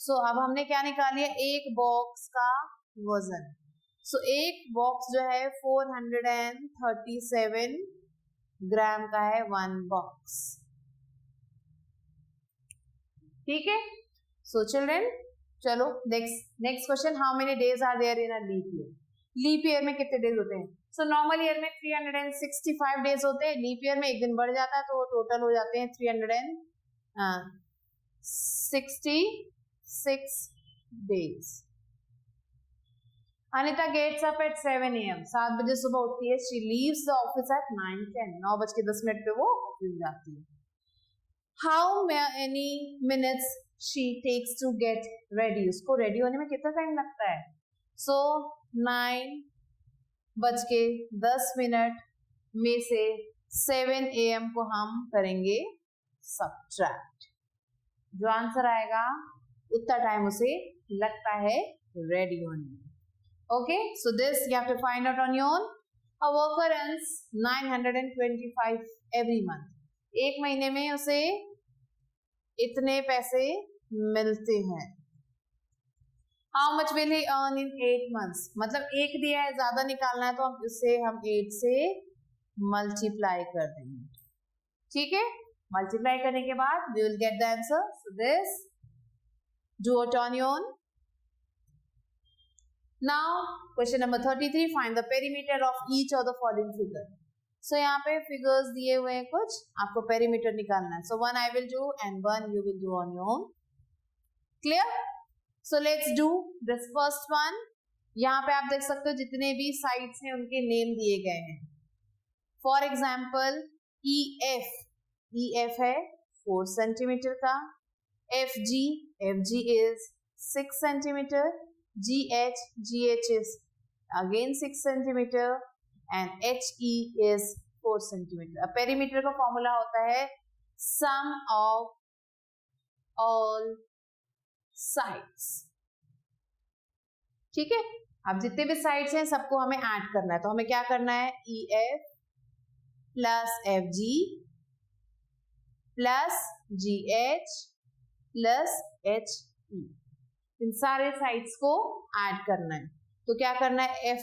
सो अब हमने क्या निकाल लिया, एक बॉक्स का वजन। सो एक बॉक्स जो है 437 ग्राम का है, 1 बॉक्स। ठीक है, सो चिल्ड्रन चलो next question, how many days are there in a leap year? Leap year में कितने डेज होते हैं? सो नॉर्मल ईयर में 365 डेज होते हैं, लीप ईयर में एक दिन बढ़ जाता है, तो टोटल हो जाते हैं 366 days. Anita gets up at 7 AM, 7 बजे सुबह उठती है। She leaves the office at 9:10, 9:10 पे वो ऑफिस जाती है। How many minutes she takes to get ready, उसको रेडी होने में कितना टाइम लगता है? सो 9:10 में से 7 AM को हम करेंगे सब्ट्रैक्ट, जो आंसर आएगा उतना टाइम उसे लगता है रेडी होने में। Okay, so this you have to find out on your own. A worker earns 925 every month, एक महीने में उसे इतने पैसे मिलते हैं। How much will he earn in 8 months, मतलब एक दिया है, ज्यादा निकालना है तो हम इसे 8 से मल्टीप्लाई कर देंगे। ठीक है, मल्टीप्लाई करने के बाद we will get the answer. So this do it on your own. Now question number 33, find the perimeter of each of the following figure. So यहाँ पे फिगर्स दिए हुए हैं कुछ, आपको पेरीमीटर निकालना है। सो 1 I will do and 1 you will do on your own. Clear? So let's do this first one. यहाँ पे आप देख सकते हो जितने भी साइड्स हैं उनके नेम दिए गए हैं। फॉर एग्जाम्पल EF है 4 सेंटीमीटर का, FG is 6 centimeter, GH is again 6 centimeter and HE is 4 centimeter. अब पेरीमीटर का फॉर्मूला होता है sum of all sides। ठीक है, अब जितने भी साइड्स हैं सबको हमें ऐड करना है, तो हमें क्या करना है, EF plus FG plus GH plus HE, इन सारे साइड्स को ऐड करना है। तो क्या करना है,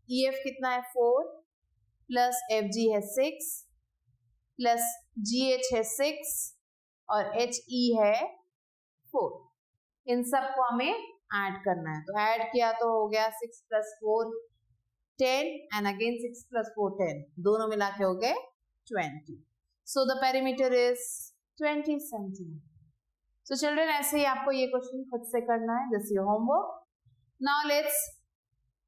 EF कितना है 4 प्लस FG है 6 प्लस GH है 6 और HE है 4, इन सबको हमें ऐड करना है। तो ऐड किया तो हो गया 6 + 4 10 एंड अगेन 6 + 4 10, दोनों मिला के हो गए 20। So the perimeter is 20 centimetre. So children ऐसे ही आपको ये क्वेश्चन खुद से करना है, this your homework. Now let's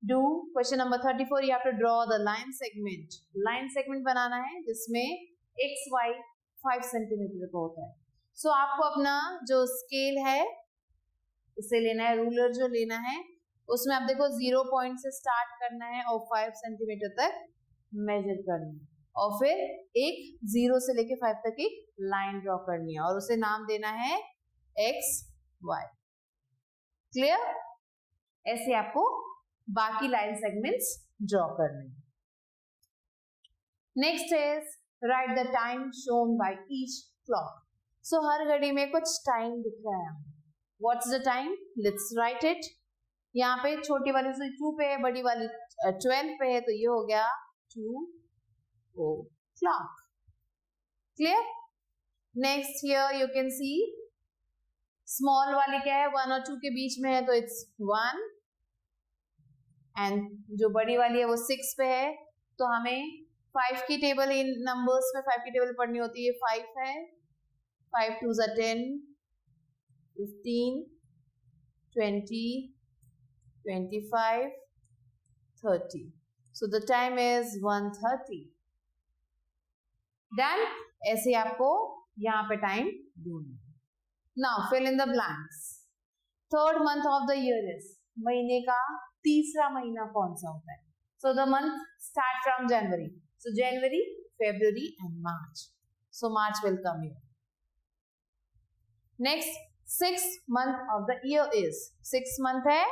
do question number 34। You have to draw the line segment. Line segment बनाना है जिसमें XY 5 सेंटीमीटर का होता है। सो आपको अपना जो स्केल है इसे लेना है, रूलर जो लेना है उसमें आप देखो 0 पॉइंट से स्टार्ट करना है और 5 सेंटीमीटर तक मेजर करना है, और फिर एक 0 से लेके 5 तक एक लाइन ड्रॉ करनी है और उसे नाम देना है XY। क्लियर? ऐसे आपको बाकी लाइन सेगमेंट्स ड्रॉ करने हैं। Next is write the time shown by each clock. So हर घड़ी में कुछ टाइम दिख रहा है, what's the time, let's write it. यहाँ पे छोटी वाली सुई 2 पे है, बड़ी वाली 12 पे है, तो ये हो गया 2 o'clock। Clear? Next here you can C small वाली क्या है, 1 और 2 के बीच में है, तो इट्स 1, एंड जो बड़ी वाली है वो 6 पे है, तो हमें 5 की टेबल, इन नंबर्स में 5 की टेबल पढ़नी होती है। 5 है, 5 2s are 10, 15, 20, 25, 30। So the time is 1:30. Done? ऐसे आपको यहाँ पे टाइम ढूंढना. Now fill in the blanks. Third month of the year is, महीने का तीसरा महीना कौन सा होता है? So the month start from January. So January, February and March. So March will come here. Next, sixth month of the year is, sixth month है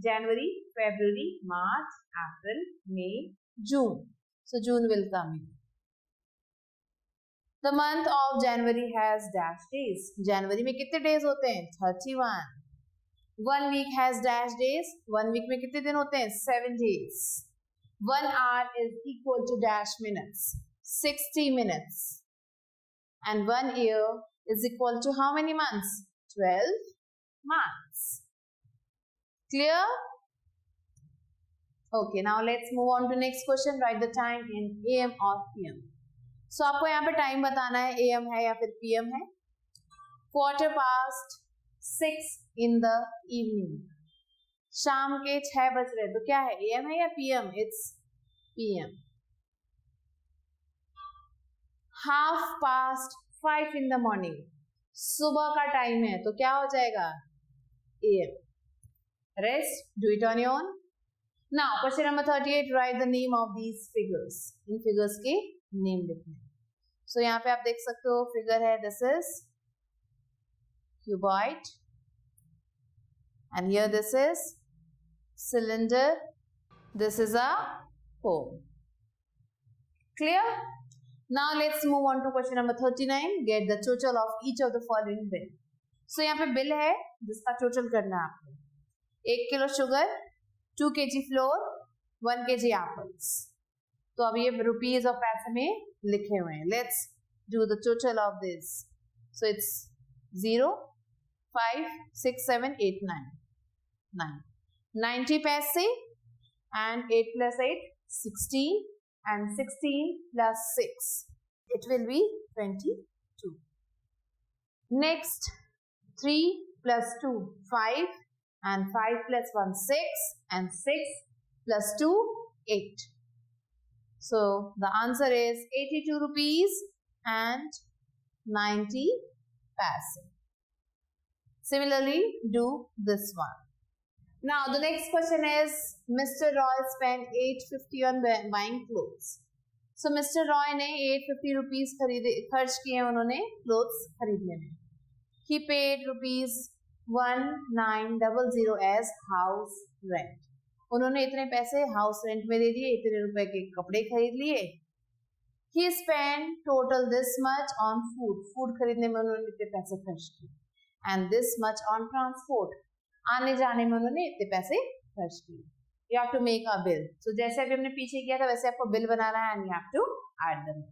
January, February, March, April, May, June. So June will come here. The month of January has dash days. January में कितने days होते हैं? 31. One week has dash days. One week में कितने दिन होते हैं? 7 days. 1 hour is equal to dash minutes. 60 minutes. And 1 year is equal to how many months? 12 months. Clear? Okay, now let's move on to next question. Write the time in AM or PM. So आपको यहाँ पे time बताना है AM है या फिर PM है. 6:15 in the evening. शाम के 6 बज रहे, तो क्या है, AM है या PM? It's PM. 5:30 in the morning. सुबह का टाइम है, तो क्या हो जाएगा? AM. Rest, do it on your own. Now, question number 38, write the name of these figures. In figures के name लिखने. So यहाँ पे आप देख सकते हो figure है, this is cuboid, and here this is cylinder, this is a cone. Clear? Now let's move on to question number 39. Get the total of each of the following bill. So यहाँ पे bill है जिसका total करना है आपको. 1 kilo sugar, 2 kg floor, 1 kg apples. तो अब ये रुपीज और पैसे में लिखे हुए हैं. Let's do the total of this. So it's 0, 5, 6, 7, 8, 9. 90 पैसे and 8 plus 8, 16, and 16 plus 6, it will be 22. Next, 3 plus 2, 5, and 5 plus 1, 6, and 6 plus 2, 8. So the answer is 82 rupees and 90 paise. Similarly, do this one. Now the next question is, Mr. Roy spent 850 on buying clothes. So Mr. Roy ने 850 rupees खर्च किए उन्होंने clothes खरीदने में. He paid rupees 1900 as house rent. उन्होंने इतने पैसे house rent में दे दिए, इतने रुपए के कपड़े खरीद लिए. He spent total this much on food. Food खरीदने में उन्होंने इतने पैसे खर्च किए. And this much on transport. आने जाने में उन्होंने इतने पैसे खर्च किए. You have to make a bill. So जैसे अभी हमने पीछे किया था वैसे आपको बिल बनाना है and you have to add them.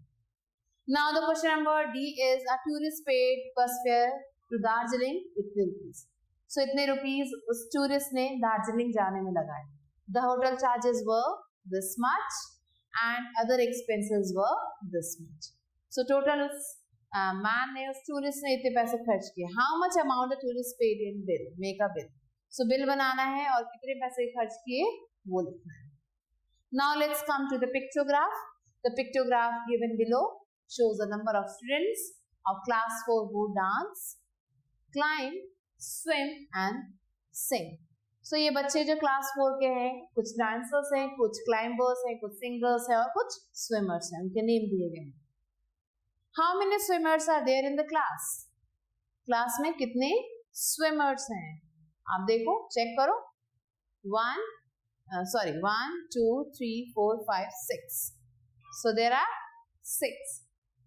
Now the question number D is, a tourist paid bus fare to Darjeeling इतने रुपीस. So इतने रुपीस उस टूरिस्ट ने दार्जिलिंग जाने में लगाए. The hotel charges were this much and other expenses were this much. So total उस man ने उस tourist ने इतने पैसे खर्च किए. How much amount the tourist paid in bill? Make a bill. So bill बनाना है और कितने पैसे खर्च किए वो लिखना है. Now let's come to the pictograph. The pictograph given below shows the number of students of class 4 who dance, climb, swim and sing. So ये बच्चे जो क्लास 4 के हैं, कुछ डांसर्स हैं, कुछ क्लाइंबर्स हैं, कुछ सिंगर्स हैं और कुछ स्विमर्स हैं. उनके नेम दिए गए हैं. How many swimmers are there in the class? Class में कितने स्विमर्स हैं? आप देखो, चेक करो. 1, 2, 3, 4, 5, 6. So there are 6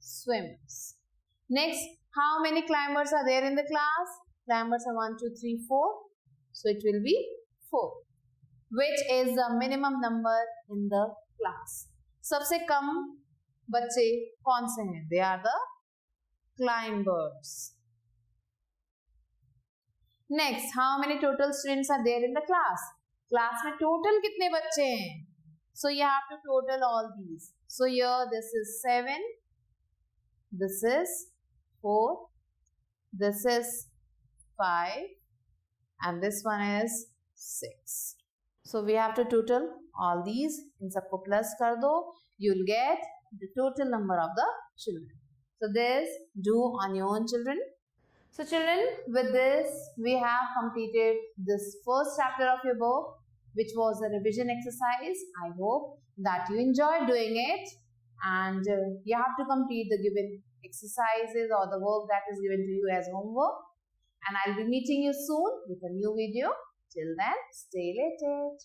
swimmers. Next, how many climbers are there in the class? Climbers are 1, 2, 3, 4. So it will be 4. Which is the minimum number in the class? सबसे कम बच्चे कौन से हैं? They are the climbers. Next, how many total students are there in the class? Class में total कितने बच्चे हैं? So you have to total all these. So here this is 7, this is 4, this is 5, and this one is 6. So we have to total all these. In sabko plus kar do. You'll get the total number of the children. So this do on your own, children. So children, with this we have completed this first chapter of your book, which was a revision exercise. I hope that you enjoyed doing it, and you have to complete the given exercises or the work that is given to you as homework. And I'll be meeting you soon with a new video. Till then, stay elated.